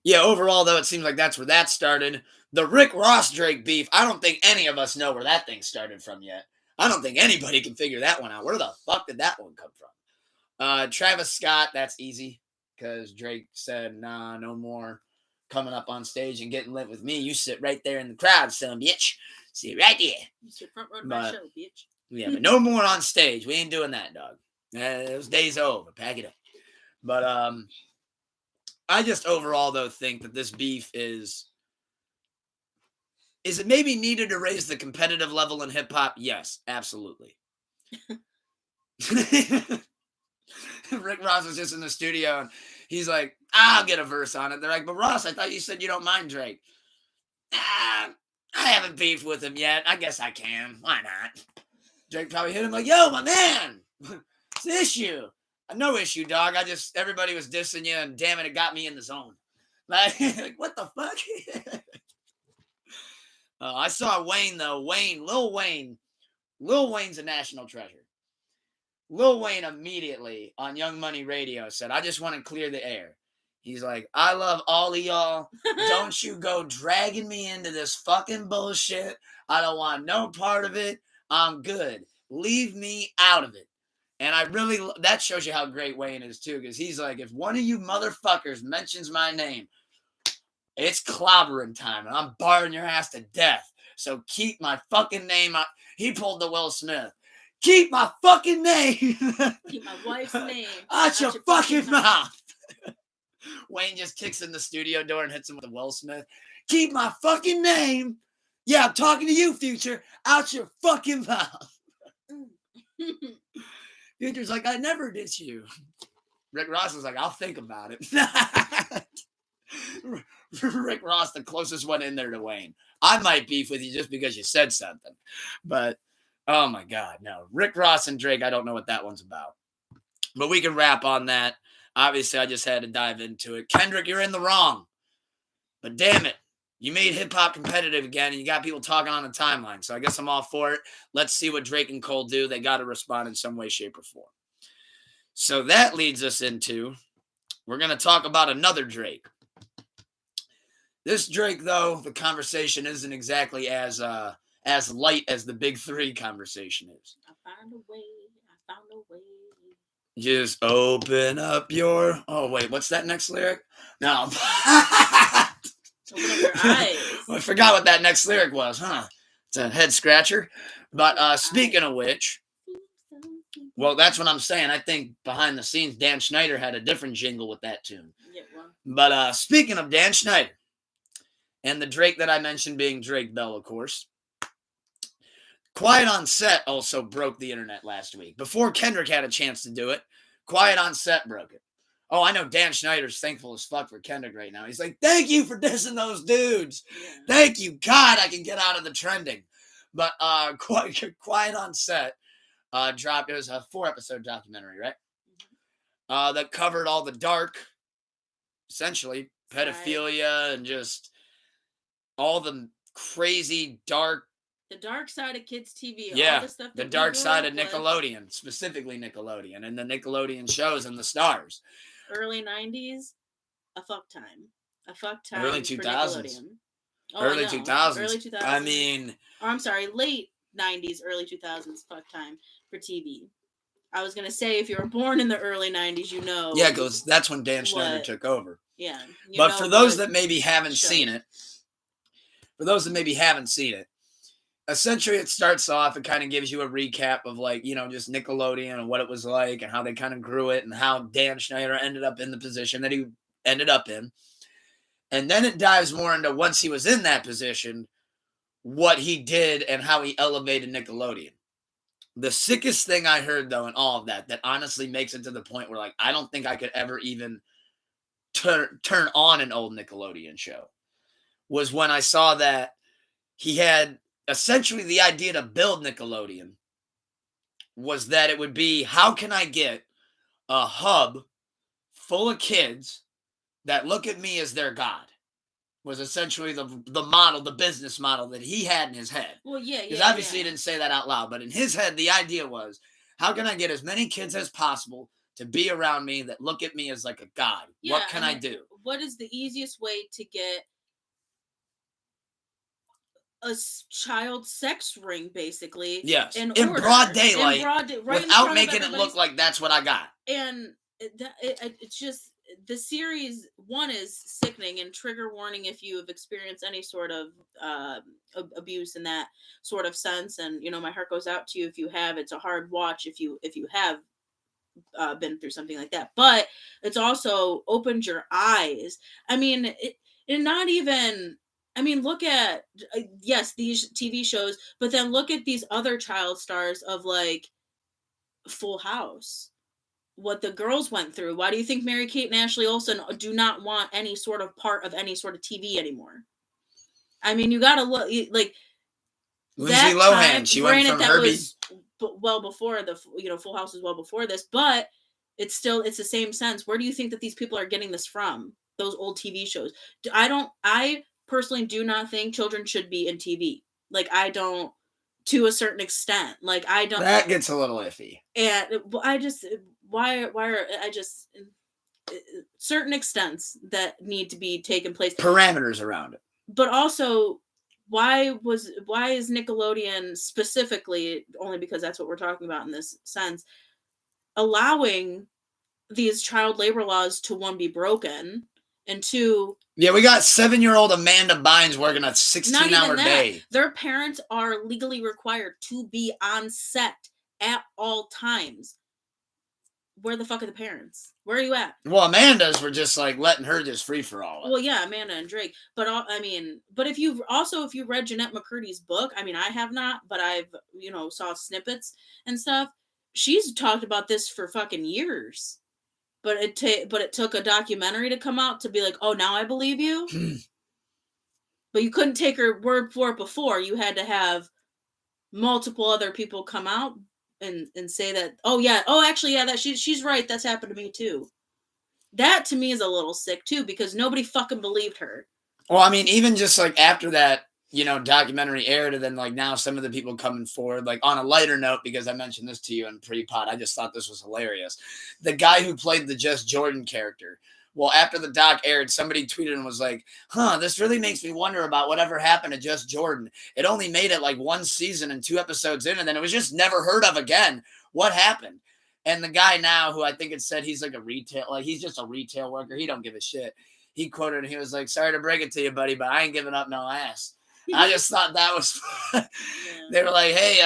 yeah, overall, though, it seems like that's where that started. The Rick Ross Drake beef, I don't think any of us know where that thing started from yet. I don't think anybody can figure that one out. Where the fuck did that one come from? Travis Scott, that's easy, because Drake said, nah, no more coming up on stage and getting lit with me. You sit right there in the crowd, son, bitch. Sit right there. You sit front row to my show, bitch. Yeah, but no more on stage. We ain't doing that, dog. Those days are over. Pack it up. But I just overall, though, think that this beef is it maybe needed to raise the competitive level in hip-hop? Yes, absolutely. Rick Ross was just in the studio and he's like, I'll get a verse on it. They're like, but Ross, I thought you said you don't mind Drake. I haven't beefed with him yet. I guess I can. Why not? Drake probably hit him like, yo, my man, it's the issue. No issue, dog. Everybody was dissing you and damn it got me in the zone. Like what the fuck? I saw Wayne though. Lil Wayne's a national treasure. Lil Wayne immediately on Young Money Radio said, I just want to clear the air. He's like, I love all of y'all. Don't you go dragging me into this fucking bullshit. I don't want no part of it. I'm good. Leave me out of it. And that shows you how great Wayne is too, because he's like, if one of you motherfuckers mentions my name, it's clobbering time, and I'm barring your ass to death. So keep my fucking name out. He pulled the Will Smith. Keep my fucking name. Keep my wife's name out your fucking mouth. Wayne just kicks in the studio door and hits him with the Will Smith. Keep my fucking name. Yeah, I'm talking to you, Future. Out your fucking mouth. Future's like, I never diss you. Rick Ross was like, I'll think about it. Rick Ross, the closest one in there to Wayne. I might beef with you just because you said something. But, oh my God, no. Rick Ross and Drake, I don't know what that one's about. But we can wrap on that. Obviously, I just had to dive into it. Kendrick, you're in the wrong. But damn it, you made hip-hop competitive again, and you got people talking on the timeline. So I guess I'm all for it. Let's see what Drake and Cole do. They got to respond in some way, shape, or form. So that leads us into, we're going to talk about another Drake. This Drake, though, the conversation isn't exactly as light as the Big Three conversation is. I found a way. Just open up your... Oh, wait, what's that next lyric? No. Open up your eyes. I forgot what that next lyric was, huh? It's a head scratcher. But speaking of which, well, that's what I'm saying. I think behind the scenes, Dan Schneider had a different jingle with that tune. Yeah, well. But speaking of Dan Schneider, and the Drake that I mentioned being Drake Bell, of course, Quiet on Set also broke the internet last week. Before Kendrick had a chance to do it, Quiet on Set broke it. Oh, I know Dan Schneider's thankful as fuck for Kendrick right now. He's like, thank you for dissing those dudes. Yeah. Thank you. God, I can get out of the trending. But Quiet on Set dropped. It was a 4-episode documentary, right? Mm-hmm. That covered all the dark, essentially, pedophilia and just all the crazy dark. The dark side of kids TV. Yeah, all the stuff the dark side of Nickelodeon, specifically Nickelodeon, and the Nickelodeon shows and the stars. Early 90s, a fuck time. Early 2000s. Oh, early 2000s. Early 2000s. I mean... Oh, I'm sorry, late 90s, early 2000s, fuck time for TV. I was going to say, if you were born in the early 90s, you know... Yeah, because that's when Dan Schneider took over. Yeah. But for those that maybe haven't seen it, essentially it starts off, it kind of gives you a recap of just Nickelodeon and what it was like and how they kind of grew it and how Dan Schneider ended up in the position that he ended up in. And then it dives more into, once he was in that position, what he did and how he elevated Nickelodeon. The sickest thing I heard, though, in all of that honestly makes it to the point where, I don't think I could ever even turn on an old Nickelodeon show, was when I saw that he had essentially the idea to build Nickelodeon was that it would be, how can I get a hub full of kids that look at me as their god, was essentially the model, the business model that he had in his head. Well, yeah. Because obviously he didn't say that out loud, but in his head, the idea was, how can I get as many kids as possible to be around me that look at me as like a god? Yeah, what can I do? What is the easiest way to get a child sex ring, basically? Yes, in broad daylight, right, without making it look like that's what I got. And it's just, the series, one, is sickening, and trigger warning if you have experienced any sort of abuse in that sort of sense. And my heart goes out to you if you have. It's a hard watch if you have been through something like that. But it's also opened your eyes. I mean, look at, yes, these TV shows, but then look at these other child stars of Full House, what the girls went through. Why do you think Mary-Kate and Ashley Olsen do not want any sort of part of any sort of TV anymore? I mean, you gotta look like Lindsay that Lohan. time. She went Granted, from that Herbie. was well before the Full House was well before this, but it's the same sense. Where do you think that these people are getting this from? Those old TV shows. I personally do not think children should be in TV. Like, I don't, to a certain extent. Like, I don't. That gets a little iffy. And I just, why are, I just, certain extents that need to be taken place. Parameters around it. But also, why is Nickelodeon specifically, only because that's what we're talking about in this sense, allowing these child labor laws to, one, be broken, and two, yeah, we got 7-year-old Amanda Bynes working a 16-hour day. Their parents are legally required to be on set at all times. Where the fuck are the parents? Where are you at? Well, Amanda's were just like letting her just free for all. Well, yeah, Amanda and Drake. But but if you read Jeanette McCurdy's book, I mean, I have not, but I've saw snippets and stuff. She's talked about this for fucking years. But it took a documentary to come out to be like, oh, now I believe you. But you couldn't take her word for it before. You had to have multiple other people come out and say that, that she's right. That's happened to me too. That to me is a little sick too, because nobody fucking believed her. Well, I mean, even just like after that, documentary aired, and then like now some of the people coming forward, like on a lighter note, because I mentioned this to you in pre-pod, I just thought this was hilarious. The guy who played the Just Jordan character. Well, after the doc aired, somebody tweeted and was like, this really makes me wonder about whatever happened to Just Jordan. It only made it like 1 season and 2 episodes in, and then it was just never heard of again. What happened? And the guy now, who I think it said he's like he's just a retail worker. He don't give a shit. He quoted and he was like, sorry to break it to you, buddy, but I ain't giving up no ass. I just thought that was fun. They were like, hey,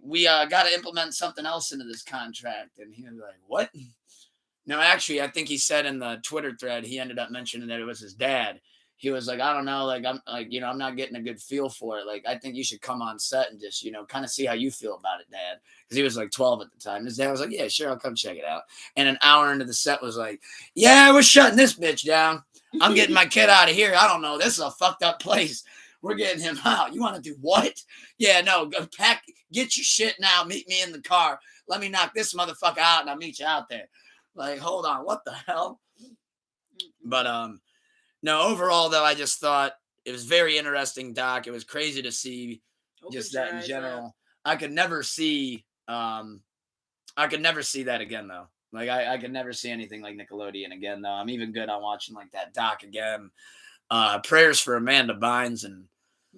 we got to implement something else into this contract. And he was like, what? No, actually, I think he said in the Twitter thread, he ended up mentioning that it was his dad. He was like, I don't know, like, I'm not getting a good feel for it. Like, I think you should come on set and just, kind of see how you feel about it, Dad. Because he was like 12 at the time. His dad was like, yeah, sure, I'll come check it out. And an hour into the set was like, yeah, we're shutting this bitch down. I'm getting my kid out of here. I don't know. This is a fucked up place. We're getting him out. You want to do what? Yeah, no, go pack, get your shit now. Meet me in the car. Let me knock this motherfucker out and I'll meet you out there. Like, hold on, what the hell? But, no, overall, though, I just thought it was very interesting, Doc. It was crazy to see just that in general. I could never see that again, though. Like, I could never see anything like Nickelodeon again, though. I'm even good on watching, like, that Doc again. Prayers for Amanda Bynes. And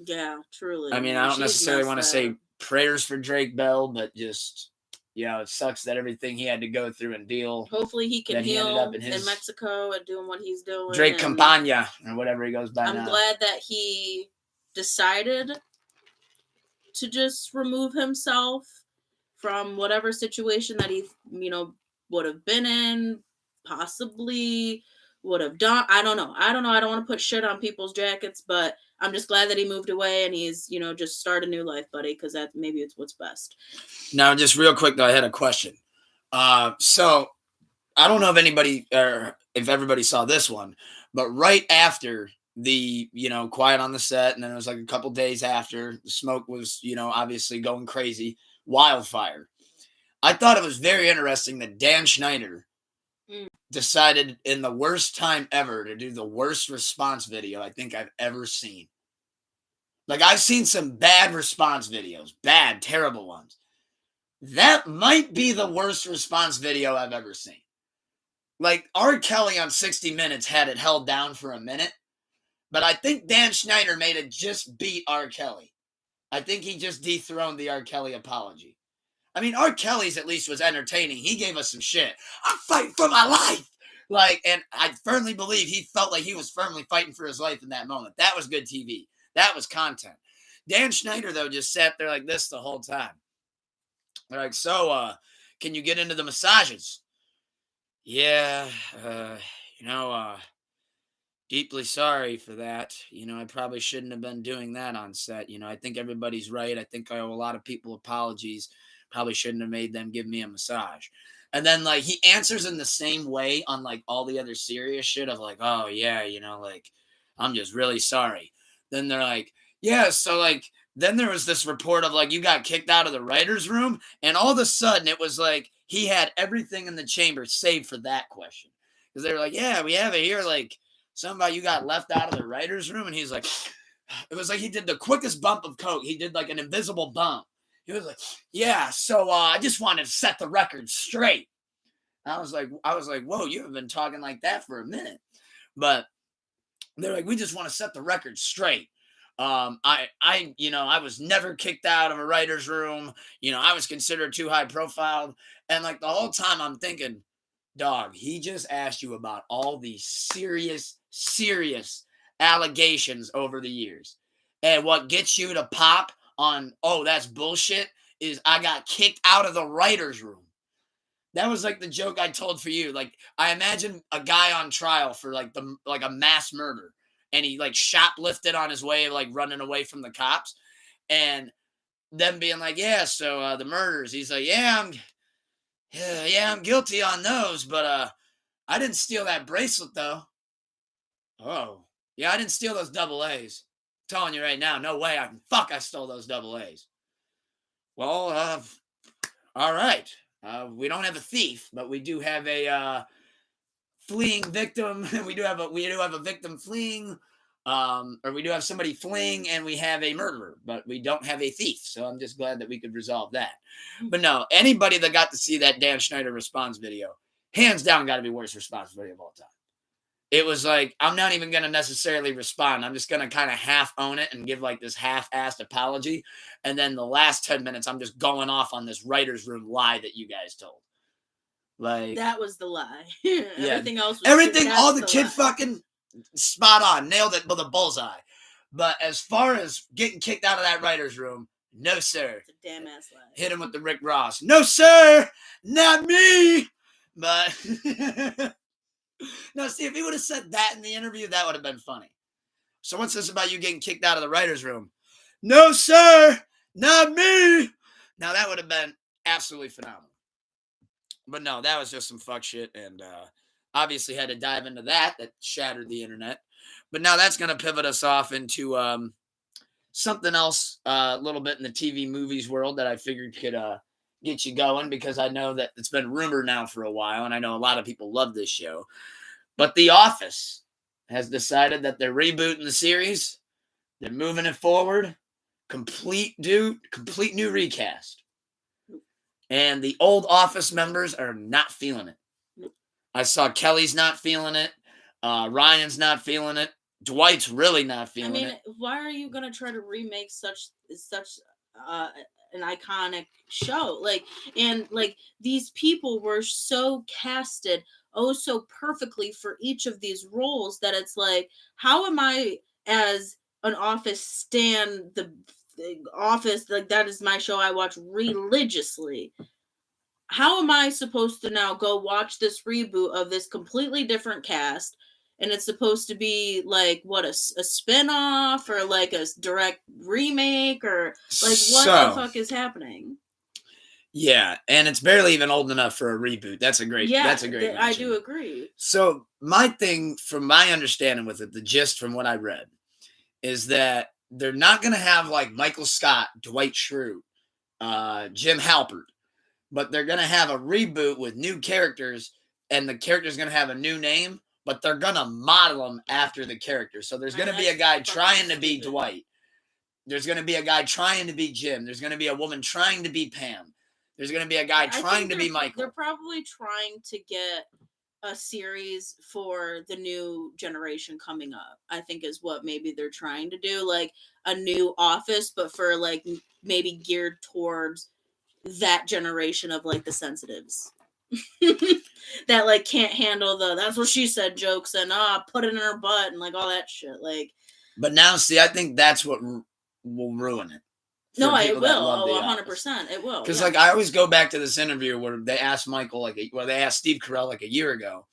yeah, truly. I mean, I don't necessarily want to say prayers for Drake Bell, but just... it sucks that everything he had to go through and deal. Hopefully he can heal in Mexico and doing what he's doing. Drake Campagna, or whatever he goes by now. I'm glad that he decided to just remove himself from whatever situation that he, would have been in, possibly would have done. I don't know. I don't want to put shit on people's jackets, but I'm just glad that he moved away and he's, just start a new life, buddy, because that maybe it's what's best. Now, just real quick, though, I had a question. So I don't know if anybody or if everybody saw this one, but right after the, quiet on the set, and then it was like a couple days after, the smoke was, obviously going crazy, wildfire. I thought it was very interesting that Dan Schneider decided in the worst time ever to do the worst response video I think I've ever seen. Like, I've seen some bad response videos, bad, terrible ones. That might be the worst response video I've ever seen. Like, R. Kelly on 60 Minutes had it held down for a minute, but I think Dan Schneider made it just beat R. Kelly. I think he just dethroned the R. Kelly apology. I mean, R. Kelly's at least was entertaining. He gave us some shit. I'm fighting for my life. Like, and I firmly believe he felt like he was firmly fighting for his life in that moment. That was good TV. That was content. Dan Schneider, though, just sat there like this the whole time. They're like, so, can you get into the massages? Yeah, deeply sorry for that. I probably shouldn't have been doing that on set. I think everybody's right. I think I owe a lot of people apologies. probably shouldn't have made them give me a massage. And then like he answers in the same way on like all the other serious shit of like, oh yeah, you know, like I'm just really sorry. Then they're like, yeah, so like then there was this report of like you got kicked out of the writer's room, and all of a sudden it was like he had everything in the chamber saved for that question. Because they were like, yeah, we have it here, like something about you got left out of the writer's room, and he's like, it was like he did the quickest bump of coke. He did like an invisible bump. He was like, yeah, so I just wanted to set the record straight. I was like, whoa, you haven't been talking like that for a minute. But they're like, we just want to set the record straight. I was never kicked out of a writer's room. You know, I was considered too high profile. And like the whole time I'm thinking, dog, he just asked you about all these serious allegations over the years. And what gets you to pop on, oh, that's bullshit, is I got kicked out of the writer's room. That was like the joke I told for you. Like, I imagine a guy on trial for like a mass murder, and he like shoplifted on his way, like running away from the cops, and them being like, yeah, so the murders. He's like, yeah, I'm guilty on those, but I didn't steal that bracelet though. Oh, yeah, I didn't steal those double A's. I'm telling you right now, no way. I stole those double A's. Well, all right. We don't have a thief, but we do have a fleeing victim. we do have a victim fleeing, or we do have somebody fleeing, and we have a murderer, but we don't have a thief. So I'm just glad that we could resolve that. But no, anybody that got to see that Dan Schneider response video, hands down, got to be worst response video of all time. It was like, I'm not even going to necessarily respond. I'm just going to kind of half own it and give like this half-assed apology. And then the last 10 minutes, I'm just going off on this writer's room lie that you guys told. Like, that was the lie. Yeah. Everything else was everything, true. all the kid fucking spot on, nailed it with a bullseye. But as far as getting kicked out of that writer's room, no, sir. It's a damn ass lie. Hit him with the Rick Ross. No, sir. Not me. But... No, see, if he would have said that in the interview, that would have been funny. So what's this about you getting kicked out of the writer's room? No, sir, not me. Now that would have been absolutely phenomenal. But no, that was just some fuck shit, and obviously had to dive into that. That shattered the internet. But now that's going to pivot us off into something else a little bit in the TV movies world that I figured could get you going, because I know that it's been rumored now for a while, and I know a lot of people love this show. But The Office has decided that they're rebooting the series. They're moving it forward. Complete new recast. And the old Office members are not feeling it. I saw Kelly's not feeling it. Ryan's not feeling it. Dwight's really not feeling it. Why are you going to try to remake such an iconic show? Like these people were so casted so perfectly for each of these roles that it's like, how am I, as an Office stan, the Office, like that is my show I watch religiously, how am I supposed to now go watch this reboot of this completely different cast, and it's supposed to be like what, a spin-off or like a direct remake, or like what the fuck is happening? Yeah, and it's barely even old enough for a reboot. That's a great mention. I do agree. So my thing, from my understanding with it, the gist from what I read, is that they're not going to have like Michael Scott, Dwight Schrute, Jim Halpert, but they're going to have a reboot with new characters, and the character's going to have a new name, but they're going to model them after the character. So there's going to be a guy trying to be Dwight. There's going to be a guy trying to be Jim. There's going to be a woman trying to be Pam. There's going to be a guy trying to be Michael. They're probably trying to get a series for the new generation coming up, I think is what maybe they're trying to do. Like a new Office, but for like maybe geared towards that generation of like the sensitives. That like can't handle the "that's what she said" jokes and put it in her butt and like all that shit. Like, but now, see, I think that's what will ruin it. No, it will. 100%. It will. Because like I always go back to this interview where they asked Michael, they asked Steve Carell like a year ago,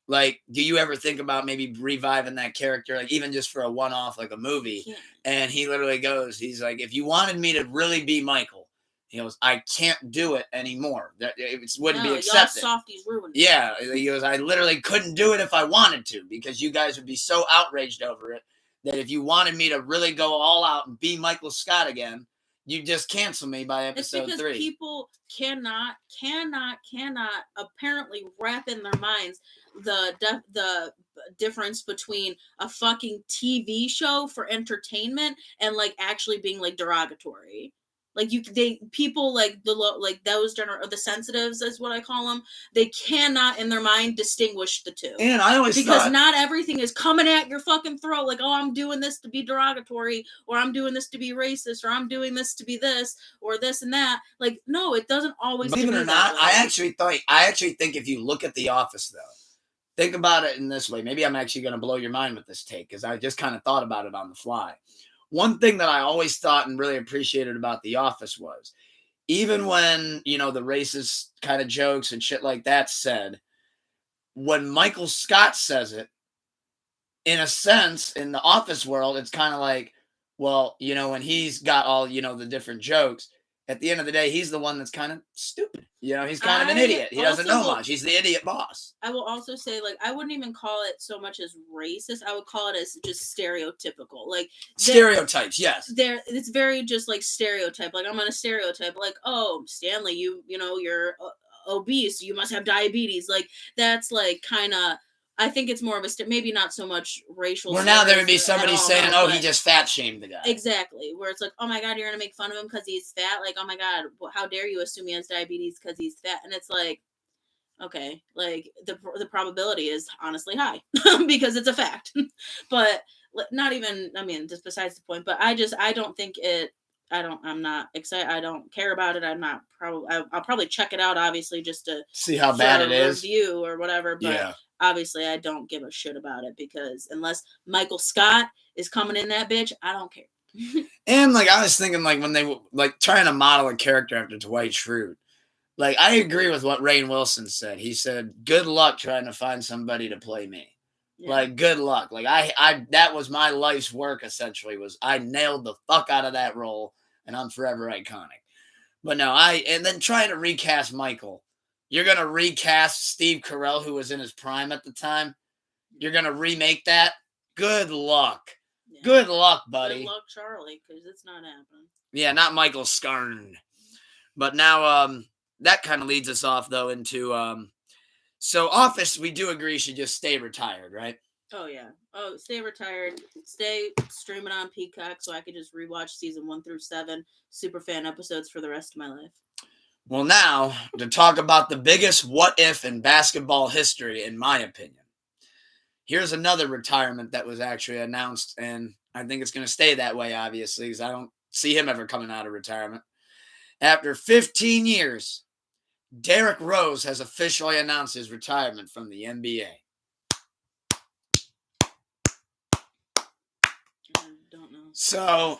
like, do you ever think about maybe reviving that character, like even just for a one-off, like a movie? Yeah. And he literally goes, he's like, if you wanted me to really be Michael, He goes, I can't do it anymore. It wouldn't be y'all accepted. softies ruined it. Yeah, he goes, I literally couldn't do it if I wanted to, because you guys would be so outraged over it that if you wanted me to really go all out and be Michael Scott again, you just cancel me by episode 3. It's because people cannot apparently wrap in their minds the difference between a fucking TV show for entertainment and like actually being like derogatory. Like people like those the sensitives is what I call them. They cannot in their mind distinguish the two. And I always because not everything is coming at your fucking throat. Like, oh, I'm doing this to be derogatory, or I'm doing this to be racist, or I'm doing this to be this, or this and that. Like, no, it doesn't always. Believe it or not, I actually think if you look at The Office though, think about it in this way. Maybe I'm actually going to blow your mind with this take because I just kind of thought about it on the fly. One thing that I always thought and really appreciated about The Office was, even when, the racist kind of jokes and shit like that said, when Michael Scott says it, in a sense, in the Office world, it's kind of like, well, when he's got all, the different jokes, at the end of the day, he's the one that's kind of stupid. He's kind of an idiot. He doesn't know much. He's the idiot boss. I will also say, like, I wouldn't even call it so much as racist. I would call it as just stereotypical. Like stereotypes, yes. It's very just like stereotype. Like, I'm gonna stereotype. Like, oh, Stanley, you're obese. You must have diabetes. Like, that's like kind of. I think it's more of a maybe not so much racial. Well, now there would be somebody saying, "Oh, he just fat shamed the guy." Exactly, where it's like, "Oh my God, you're gonna make fun of him because he's fat." Like, "Oh my God, how dare you assume he has diabetes because he's fat?" And it's like, okay, like the probability is honestly high because it's a fact, but not even. I mean, just besides the point. But I don't think it. I'm not excited. I don't care about it. I'm not I'll probably check it out, obviously, just to see how bad it is, review or whatever. But yeah. Obviously, I don't give a shit about it because unless Michael Scott is coming in that bitch, I don't care. And like I was thinking, like when they like trying to model a character after Dwight Schrute, like I agree with what Rainn Wilson said. He said, "Good luck trying to find somebody to play me." Yeah. Like, good luck. Like I that was my life's work. Essentially, was I nailed the fuck out of that role, and I'm forever iconic. But no, and then trying to recast Michael. You're going to recast Steve Carell, who was in his prime at the time. You're going to remake that? Good luck. Yeah. Good luck, buddy. Good luck, Charlie, because it's not happening. Yeah, not Michael Scarn. But now that kind of leads us off, though, into... so Office, we do agree, should just stay retired, right? Oh, yeah. Oh, stay retired. Stay streaming on Peacock so I could just rewatch season 1 through 7 super fan episodes for the rest of my life. Well, now, to talk about the biggest what-if in basketball history, in my opinion. Here's another retirement that was actually announced, and I think it's going to stay that way, obviously, because I don't see him ever coming out of retirement. After 15 years, Derrick Rose has officially announced his retirement from the NBA. I don't know. So...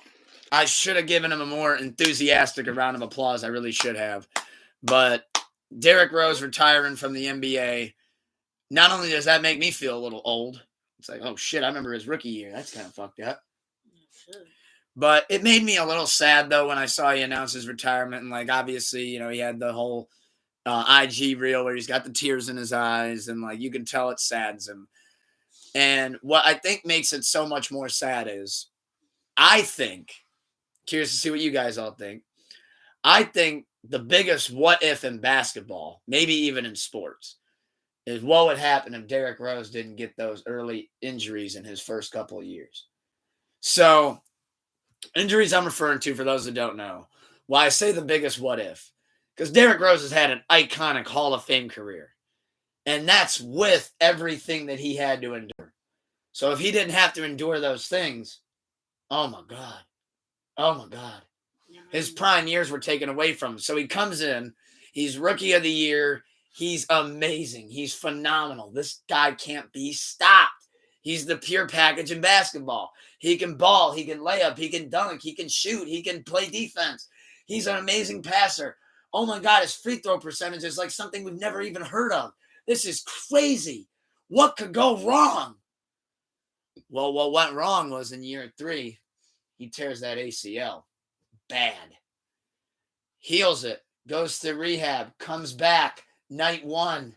I should have given him a more enthusiastic round of applause. I really should have. But Derrick Rose retiring from the NBA, not only does that make me feel a little old, it's like, oh shit, I remember his rookie year. That's kind of fucked up. But it made me a little sad, though, when I saw he announced his retirement. And, like, obviously, he had the whole IG reel where he's got the tears in his eyes. And, like, you can tell it saddens him. And what I think makes it so much more sad is, I think... Curious to see what you guys all think. I think the biggest what if in basketball, maybe even in sports, is what would happen if Derrick Rose didn't get those early injuries in his first couple of years. So, injuries I'm referring to, for those that don't know, why I say the biggest what if, because Derrick Rose has had an iconic Hall of Fame career. And that's with everything that he had to endure. So if he didn't have to endure those things, oh my God. Oh, my God. His prime years were taken away from him. So he comes in. He's rookie of the year. He's amazing. He's phenomenal. This guy can't be stopped. He's the pure package in basketball. He can ball. He can lay up. He can dunk. He can shoot. He can play defense. He's an amazing passer. Oh, my God. His free throw percentage is like something we've never even heard of. This is crazy. What could go wrong? Well, what went wrong was in year 3, he tears that ACL. Bad. heals it, goes to rehab, comes back, night 1,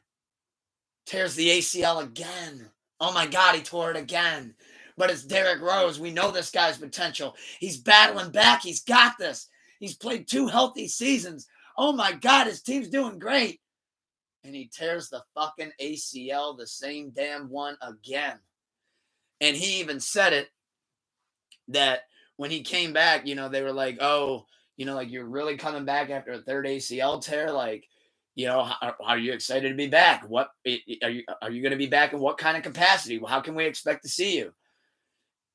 tears the ACL again. Oh my God, he tore it again. But it's Derrick Rose. We know this guy's potential. He's battling back. He's got this. He's played 2 healthy seasons. Oh my God, his team's doing great. And he tears the fucking ACL, the same damn one again. And he even said it, that when he came back, they were like, oh, like, you're really coming back after a 3rd ACL tear? Like, are you excited to be back? What are you going to be back in what kind of capacity? Well, how can we expect to see you?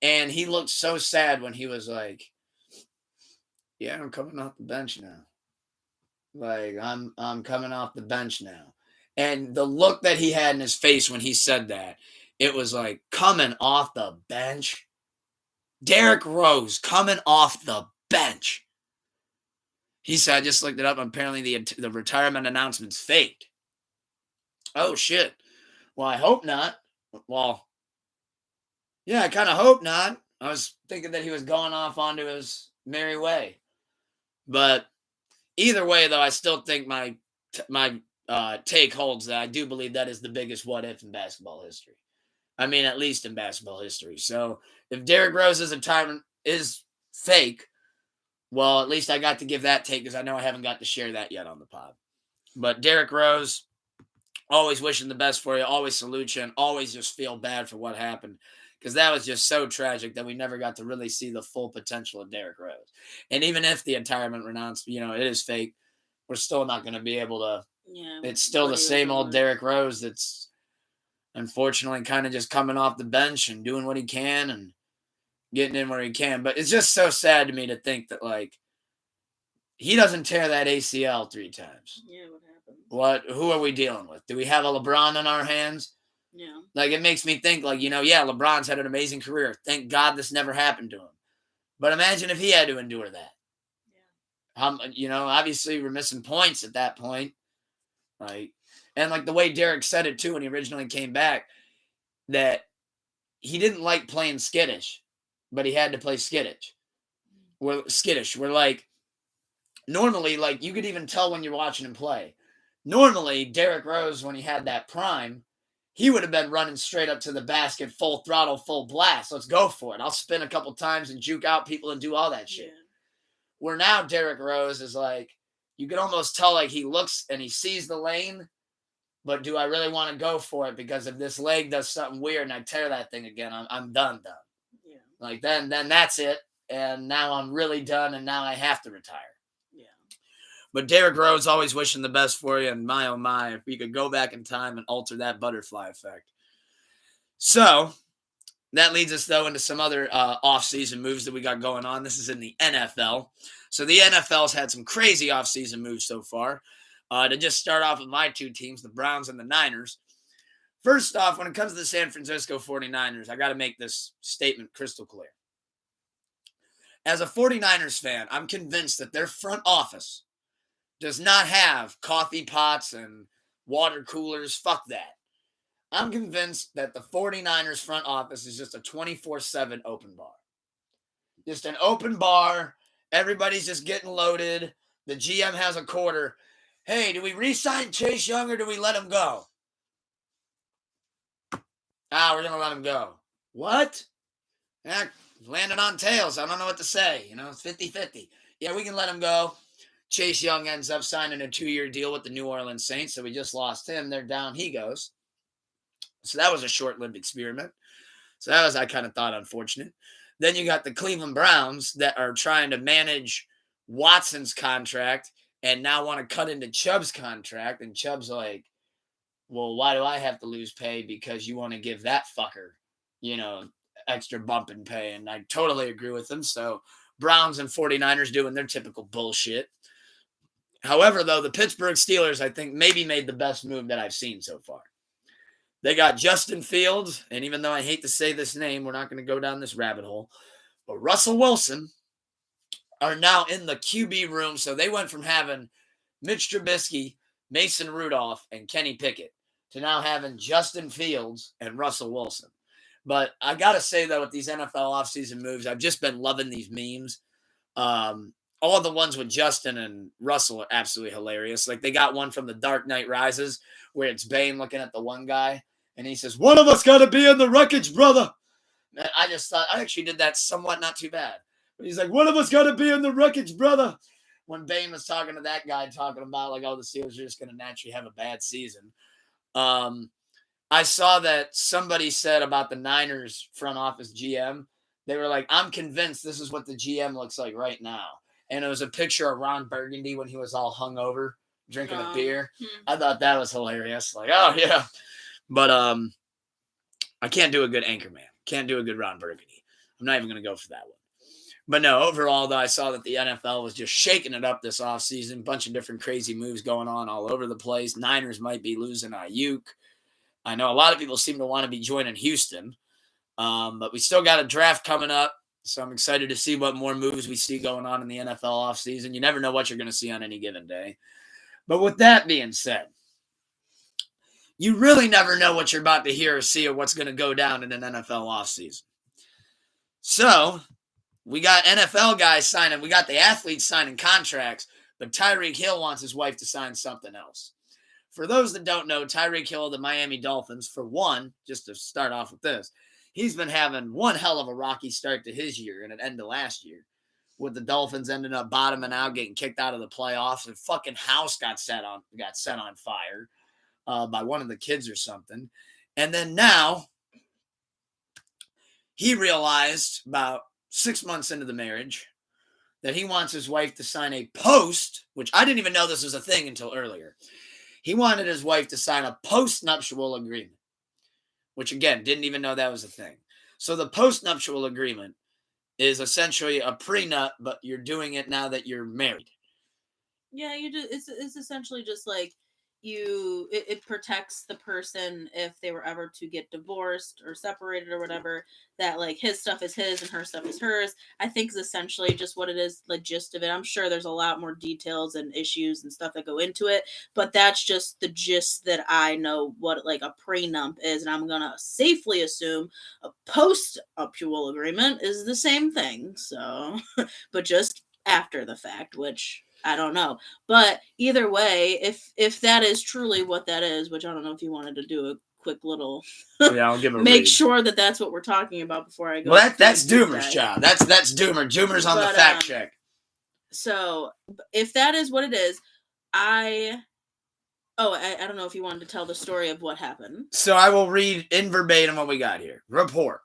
And he looked so sad when he was like, yeah, I'm coming off the bench now. Like, I'm coming off the bench now. And the look that he had in his face when he said that, it was like, coming off the bench? Derrick Rose coming off the bench. He said, I just looked it up. Apparently the retirement announcement's faked. Oh, shit. Well, I hope not. Well, yeah, I kind of hope not. I was thinking that he was going off onto his merry way. But either way, though, I still think my take holds that I do believe that is the biggest what if in basketball history. I mean, at least in basketball history. So if Derrick Rose's retirement is fake, well, at least I got to give that take because I know I haven't got to share that yet on the pod. But Derrick Rose, always wishing the best for you, always salute you, and always just feel bad for what happened because that was just so tragic that we never got to really see the full potential of Derrick Rose. And even if the retirement renounced, it is fake, we're still not going to be able to. Yeah, it's still the same old Derrick Rose that's unfortunately kind of just coming off the bench and doing what he can and getting in where he can. But it's just so sad to me to think that, like, he doesn't tear that ACL 3 times. Yeah, what happened? Who are we dealing with? Do we have a LeBron on our hands? Yeah. Like, it makes me think, like, yeah, LeBron's had an amazing career. Thank God this never happened to him. But imagine if he had to endure that. Yeah. Obviously we're missing points at that point. Like, and like the way Derrick said it too when he originally came back, that he didn't like playing skittish, but he had to play skittish. We're like, normally, like, you could even tell when you're watching him play. Normally, Derrick Rose, when he had that prime, he would have been running straight up to the basket, full throttle, full blast. Let's go for it. I'll spin a couple times and juke out people and do all that shit. Yeah. Where now Derrick Rose is like, you can almost tell, like, he looks and he sees the lane, but do I really want to go for it? Because if this leg does something weird and I tear that thing again, I'm done. Yeah. Like, then that's it. And now I'm really done, and now I have to retire. Yeah. But Derrick Rose, always wishing the best for you, and my, oh my, if we could go back in time and alter that butterfly effect. So, that leads us, though, into some other off-season moves that we got going on. This is in the NFL. So, the NFL's had some crazy off-season moves so far. To just start off with my 2 teams, the Browns and the Niners. First off, when it comes to the San Francisco 49ers, I got to make this statement crystal clear. As a 49ers fan, I'm convinced that their front office does not have coffee pots and water coolers. Fuck that. I'm convinced that the 49ers front office is just a 24/7 open bar. Just an open bar. Everybody's just getting loaded. The GM has a quarter. Hey, do we re-sign Chase Young or do we let him go? We're going to let him go. What? Landed on tails. I don't know what to say. It's 50-50. Yeah, we can let him go. Chase Young ends up signing a 2-year deal with the New Orleans Saints, so we just lost him. They're down. He goes. So that was a short-lived experiment. So that was, I kind of thought, unfortunate. Then you got the Cleveland Browns that are trying to manage Watson's contract and now want to cut into Chubb's contract. And Chubb's like, well, why do I have to lose pay because you want to give that fucker, extra bump in pay? And I totally agree with them. So Browns and 49ers doing their typical bullshit. However, though, the Pittsburgh Steelers, I think, maybe made the best move that I've seen so far. They got Justin Fields, and even though I hate to say this name, we're not going to go down this rabbit hole, but Russell Wilson are now in the QB room. So they went from having Mitch Trubisky, Mason Rudolph, and Kenny Pickett to now having Justin Fields and Russell Wilson. But I got to say, though, with these NFL offseason moves, I've just been loving these memes. all the ones with Justin and Russell are absolutely hilarious. Like they got one from The Dark Knight Rises where it's Bane looking at the one guy and he says, "One of us got to be in the wreckage, brother." And I just thought I actually did that somewhat not too bad. But he's like, "One of us got to be in the wreckage, brother." When Bane was talking to that guy, talking about like, "Oh, the Steelers are just going to naturally have a bad season." I saw that somebody said about the Niners front office GM. They were like, "I'm convinced this is what the GM looks like right now." And it was a picture of Ron Burgundy when he was all hungover, drinking a beer. I thought that was hilarious. Like, oh yeah. But I can't do a good Anchorman. Can't do a good Ron Burgundy. I'm not even going to go for that one. But no, overall, though, I saw that the NFL was just shaking it up this offseason. Bunch of different crazy moves going on all over the place. Niners might be losing Ayuk. I know a lot of people seem to want to be joining Houston. But we still got a draft coming up. So I'm excited to see what more moves we see going on in the NFL offseason. You never know what you're going to see on any given day. But with that being said, you really never know what you're about to hear or see or what's going to go down in an NFL offseason. So we got NFL guys signing. We got the athletes signing contracts, but Tyreek Hill wants his wife to sign something else. For those that don't know, Tyreek Hill of the Miami Dolphins, for one, just to start off with this, he's been having one hell of a rocky start to his year and an end to last year, with the Dolphins ending up bottoming out, getting kicked out of the playoffs, and fucking house got set on fire by one of the kids or something. And then now he realized about 6 months into the marriage that he wants his wife to sign a post, which I didn't even know this was a thing until earlier. He wanted his wife to sign a post-nuptial agreement, which, again, didn't even know that was a thing. So the post-nuptial agreement is essentially a prenup, but you're doing it now that you're married. Yeah, it's essentially just like it protects the person if they were ever to get divorced or separated or whatever, that like his stuff is his and her stuff is hers. I think is essentially just what it is, the gist of it. I'm sure there's a lot more details and issues and stuff that go into it, but that's just the gist that I know what like a prenup is, and I'm gonna safely assume a post-nuptial agreement is the same thing. So, but just after the fact, which I don't know. But either way, if that is truly what that is, which I don't know if you wanted to do a quick little Yeah, I'll give a make read. sure that that's what we're talking about before I go. Well, that's Doomer's job. That's Doomer. Doomer's on the fact check. So if that is what it is, I don't know if you wanted to tell the story of what happened. So I will read in verbatim what we got here. Report.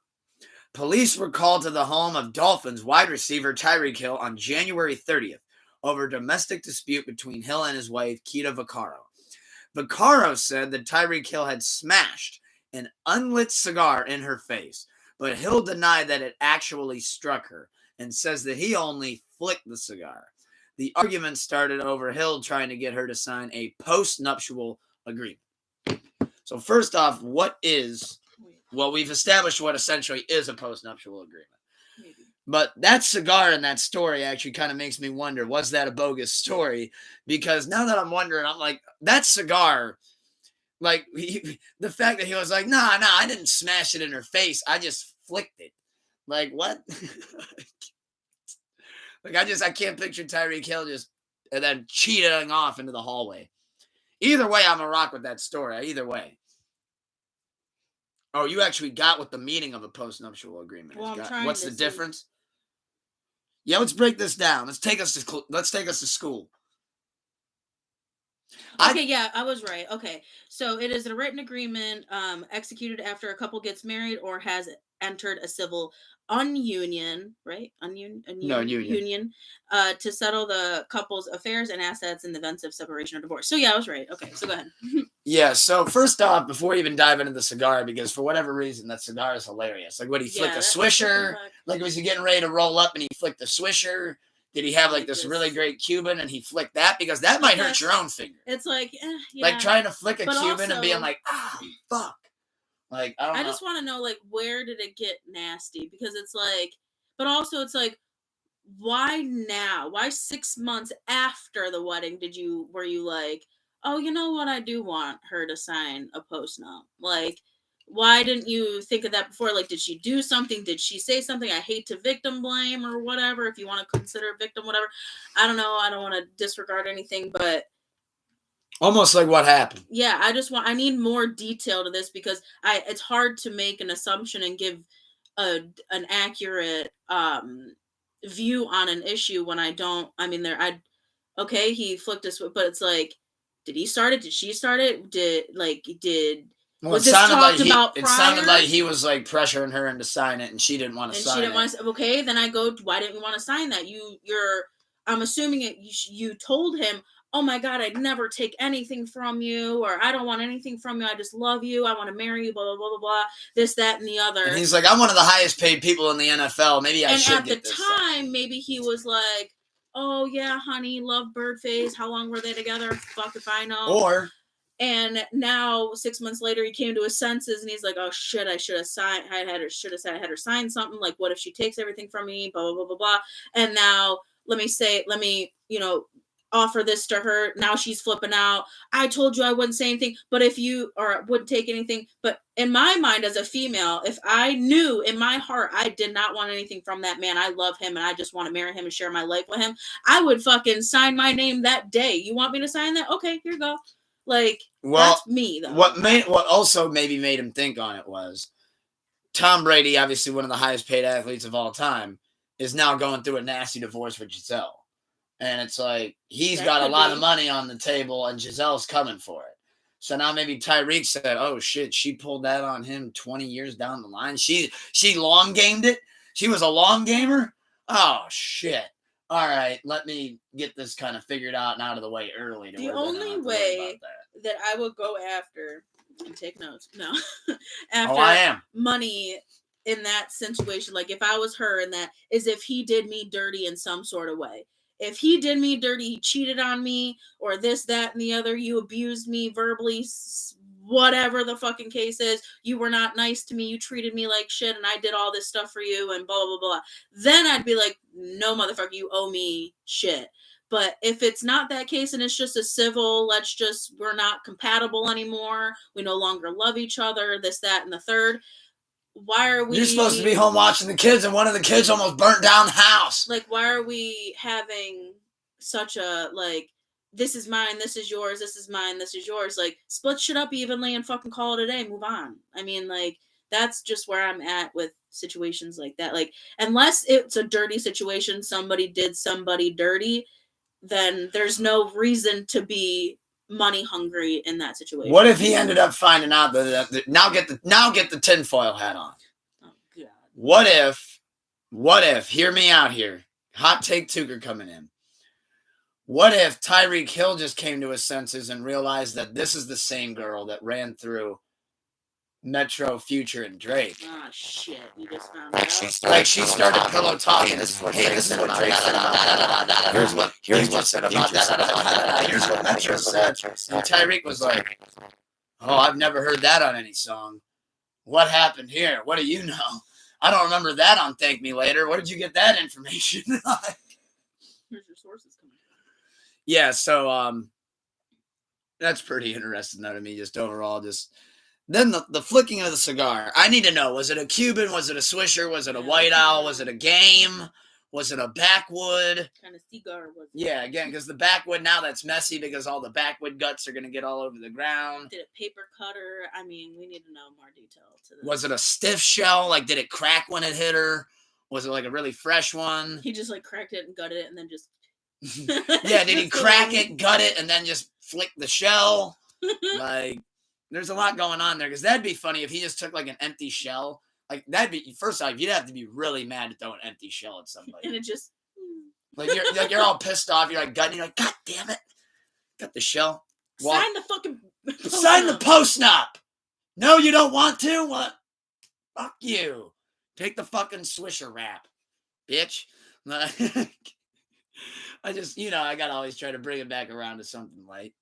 Police were called to the home of Dolphins wide receiver Tyreek Hill on January 30th over a domestic dispute between Hill and his wife, Keita Vaccaro. Vaccaro said that Tyreek Hill had smashed an unlit cigar in her face, but Hill denied that it actually struck her and says that he only flicked the cigar. The argument started over Hill trying to get her to sign a post-nuptial agreement. So first off, we've established what essentially is a post-nuptial agreement. Maybe. But that cigar in that story actually kind of makes me wonder, was that a bogus story? Because now that I'm wondering, I'm like, that cigar, like the fact that he was like, nah, I didn't smash it in her face. I just flicked it. Like, what? Like, I can't picture Tyreek Hill just and then cheating off into the hallway. Either way, I'm a rock with that story. Either way. Oh, you actually got what the meaning of a post-nuptial agreement is. What's the difference? Yeah, let's break this down. Let's take us to school. Okay, yeah, I was right. Okay, so it is a written agreement executed after a couple gets married or has entered a civil union, right? Union to settle the couple's affairs and assets in the events of separation or divorce. So yeah, I was right. Okay, so go ahead. Yeah, so first off, before we even dive into the cigar, because for whatever reason, that cigar is hilarious. Like, what, he flicked a swisher? Like, was he getting ready to roll up and he flicked the swisher? Did he have, like, this really great Cuban and he flicked that? Because that might hurt your own finger. It's like, yeah. Like, trying to flick a Cuban and being like, fuck. Like, I don't know. I just want to know, like, where did it get nasty? Because it's like, but also it's like, why now? Why 6 months after the wedding were you like, oh, you know what? I do want her to sign a post-nup. Like, why didn't you think of that before? Like, did she do something? Did she say something? I hate to victim blame or whatever. If you want to consider a victim, whatever. I don't know. I don't want to disregard anything, but almost like what happened. Yeah, I need more detail to this because it's hard to make an assumption and give an accurate view on an issue when I don't. I mean, okay, he flicked us, but it's like, did he start it? Did she start it? Well, was this talked about prior? It sounded like he was like pressuring her into sign it, and she didn't want to sign it. And she didn't want to. Okay, then I go, why didn't you want to sign that? I'm assuming you told him, oh my God, I'd never take anything from you, or I don't want anything from you. I just love you. I want to marry you, blah, blah, blah, blah, blah, this, that, and the other. And he's like, I'm one of the highest paid people in the NFL. Maybe I should get this. And at the time, maybe he was like, oh yeah, honey, love Birdface. How long were they together? Fuck if I know. And now 6 months later, he came to his senses and he's like, "Oh shit, I should have signed. I had her sign something. Like, what if she takes everything from me? Blah blah blah blah blah." And now let me offer this to her. Now she's flipping out. I told you I wouldn't say anything, but wouldn't take anything. But in my mind, as a female, if I knew in my heart I did not want anything from that man, I love him and I just want to marry him and share my life with him, I would fucking sign my name that day. You want me to sign that? Okay, here you go. Like, that's me, though. What also maybe made him think on it was Tom Brady, obviously one of the highest paid athletes of all time, is now going through a nasty divorce with Giselle. And it's like, he's got a lot of money on the table and Giselle's coming for it. So now maybe Tyreek said, oh shit, she pulled that on him 20 years down the line. She long gamed it. She was a long gamer. Oh shit. All right, let me get this kind of figured out and out of the way early. The only way that I would go after, and take notes, no, after money in that situation, like if I was her in that, is if he did me dirty in some sort of way. If he did me dirty, he cheated on me, or this, that, and the other, you abused me verbally, whatever the fucking case is, you were not nice to me, you treated me like shit, and I did all this stuff for you, and blah, blah, blah. Then I'd be like, no, motherfucker, you owe me shit. But if it's not that case and it's just a civil, we're not compatible anymore, we no longer love each other, this, that, and the third, why are we... You're supposed to be home watching the kids, and one of the kids almost burnt down the house. Like, why are we having such a, like, this is mine, this is yours, this is mine, this is yours. Like, split shit up evenly and fucking call it a day, move on. I mean, like, that's just where I'm at with situations like that. Like, unless it's a dirty situation, somebody did somebody dirty, then there's no reason to be money hungry in that situation. What if he ended up finding out that now get the tinfoil hat on. Oh God. What if, hear me out here, hot take Tucker coming in. What if Tyreek Hill just came to his senses and realized that this is the same girl that ran through Metro, Future, and Drake? Ah, shit. You just found out. She started pillow talking. This is what Drake said about that. Here's what said about that. Here's what Metro said. And Tyreek was like, oh, I've never heard that on any song. What happened here? What do you know? I don't remember that on Thank Me Later. Where did you get that information? Where's your sources coming from? Yeah, so that's pretty interesting though to me, just overall. Then the flicking of the cigar. I need to know, was it a Cuban? Was it a Swisher? Was it a White Owl? Was it a game? Was it a backwood? What kind of cigar was it? Yeah, again, because the backwood, now that's messy because all the backwood guts are going to get all over the ground. Did it paper cutter? I mean, we need to know more detail to this. Was it a stiff shell? Like, did it crack when it hit her? Was it like a really fresh one? He just like cracked it and gutted it and then just... Yeah, did he crack it, gut it, and then just flick the shell? Like... There's a lot going on there, because that'd be funny if he just took like an empty shell. Like, that'd be, first off, you'd have to be really mad to throw an empty shell at somebody. And it just... Like, you're all pissed off. You're like, gutting. You're like, God damn it. Got the shell. Sign the fucking... Sign the post-nup. No, you don't want to? What? Fuck you. Take the fucking Swisher wrap, bitch. I just, I got to always try to bring it back around to something light.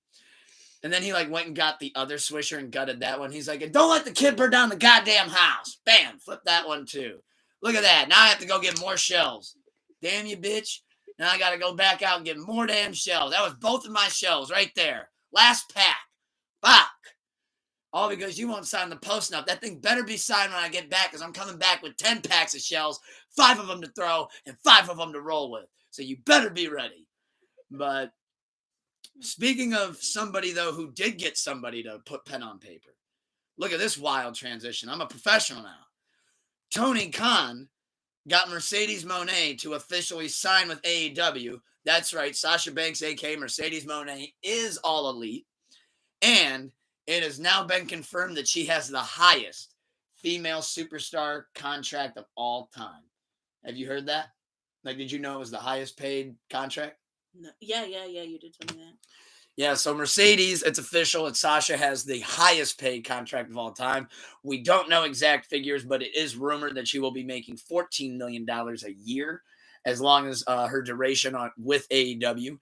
And then he like went and got the other Swisher and gutted that one. He's like, don't let the kid burn down the goddamn house. Bam, flip that one too. Look at that. Now I have to go get more shells. Damn you, bitch. Now I got to go back out and get more damn shells. That was both of my shells right there. Last pack. Fuck. All because you won't sign the post-up. That thing better be signed when I get back because I'm coming back with 10 packs of shells, 5 of them to throw and 5 of them to roll with. So you better be ready. But speaking of somebody, though, who did get somebody to put pen on paper, look at this wild transition. I'm a professional now. Tony Khan got Mercedes Mone to officially sign with AEW. That's right. Sasha Banks, a.k.a. Mercedes Mone, is all elite. And it has now been confirmed that she has the highest female superstar contract of all time. Have you heard that? Like, did you know it was the highest paid contract? No. Yeah, you did tell me that. Yeah, so Mercedes, it's official. Sasha has the highest paid contract of all time. We don't know exact figures, but it is rumored that she will be making $14 million a year as long as her duration with AEW.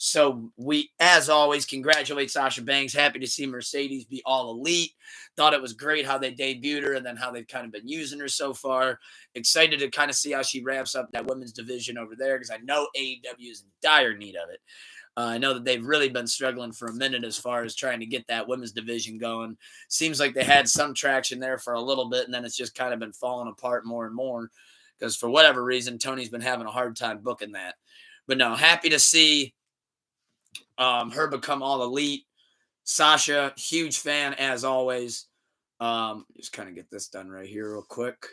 So we, as always, congratulate Sasha Banks. Happy to see Mercedes be all elite. Thought it was great how they debuted her and then how they've kind of been using her so far. Excited to kind of see how she ramps up that women's division over there because I know AEW is in dire need of it. I know that they've really been struggling for a minute as far as trying to get that women's division going. Seems like they had some traction there for a little bit, and then it's just kind of been falling apart more and more because for whatever reason, Tony's been having a hard time booking that. But no, happy to see her become all elite. Sasha, huge fan as always. Just kind of get this done right here real quick.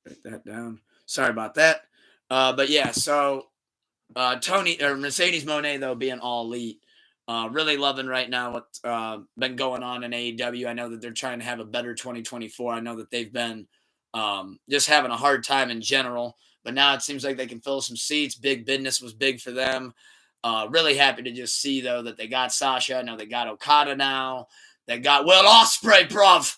Write that down. Sorry about that. But yeah, so Mercedes Mone, though, being all elite. Really loving right now what's been going on in AEW. I know that they're trying to have a better 2024. I know that they've been just having a hard time in general. But now it seems like they can fill some seats. Big business was big for them. Really happy to just see, though, that they got Sasha. I know they got Okada now. They got Will Ospreay, bruv.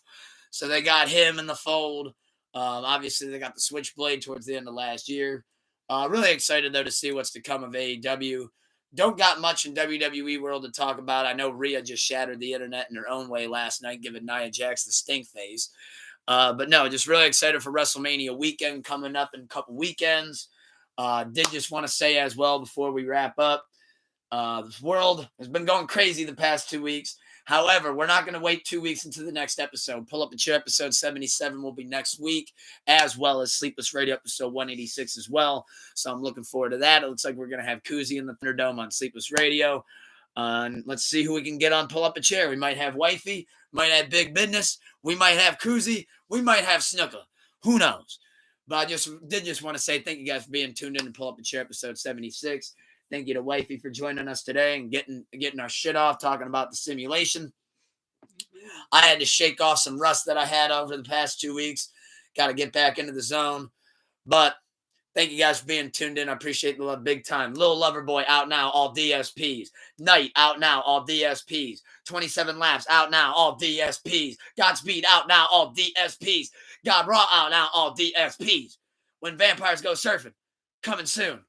So they got him in the fold. Obviously, they got the Switchblade towards the end of last year. Really excited, though, to see what's to come of AEW. Don't got much in WWE world to talk about. I know Rhea just shattered the internet in her own way last night, giving Nia Jax the stink face. But no, just really excited for WrestleMania weekend coming up in a couple weekends. Did just want to say as well before we wrap up, the world has been going crazy the past 2 weeks. However, we're not going to wait 2 weeks into the next episode. Pull Up a Chair episode 77 will be next week, as well as Sleepless Radio episode 186 as well. So I'm looking forward to that. It looks like we're going to have Koozie in the Thunderdome on Sleepless Radio. And let's see who we can get on Pull Up a Chair. We might have Wifey, might have Big Business, we might have Koozie, we might have Snooker. Who knows? But I just want to say thank you guys for being tuned in to Pull Up a Chair episode 76. Thank you to Wifey for joining us today and getting our shit off, talking about the simulation. I had to shake off some rust that I had over the past 2 weeks. Got to get back into the zone. But thank you guys for being tuned in. I appreciate the love big time. Little Lover Boy out now, all DSPs. Night out now, all DSPs. 27 Laps out now, all DSPs. Godspeed out now, all DSPs. God Raw out now, all DSPs. When Vampires Go Surfing, coming soon.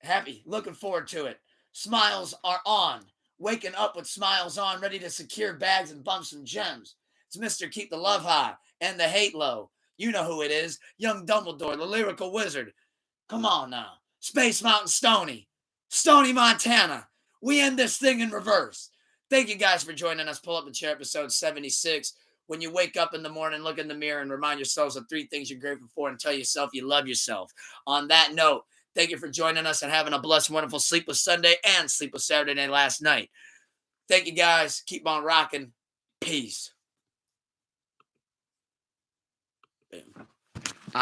Happy, looking forward to it. Smiles are on. Waking up with smiles on, ready to secure bags and bump some gems. It's Mr. Keep the Love High and the Hate Low. You know who it is. Young Dumbledore, the lyrical wizard. Come on now. Space Mountain Stony. Stony, Montana. We end this thing in reverse. Thank you guys for joining us. Pull Up a Chair episode 76. When you wake up in the morning, look in the mirror and remind yourselves of 3 things you're grateful for and tell yourself you love yourself. On that note, thank you for joining us and having a blessed, wonderful Sleepless Sunday and Sleepless Saturday last night. Thank you, guys. Keep on rocking. Peace. Bam.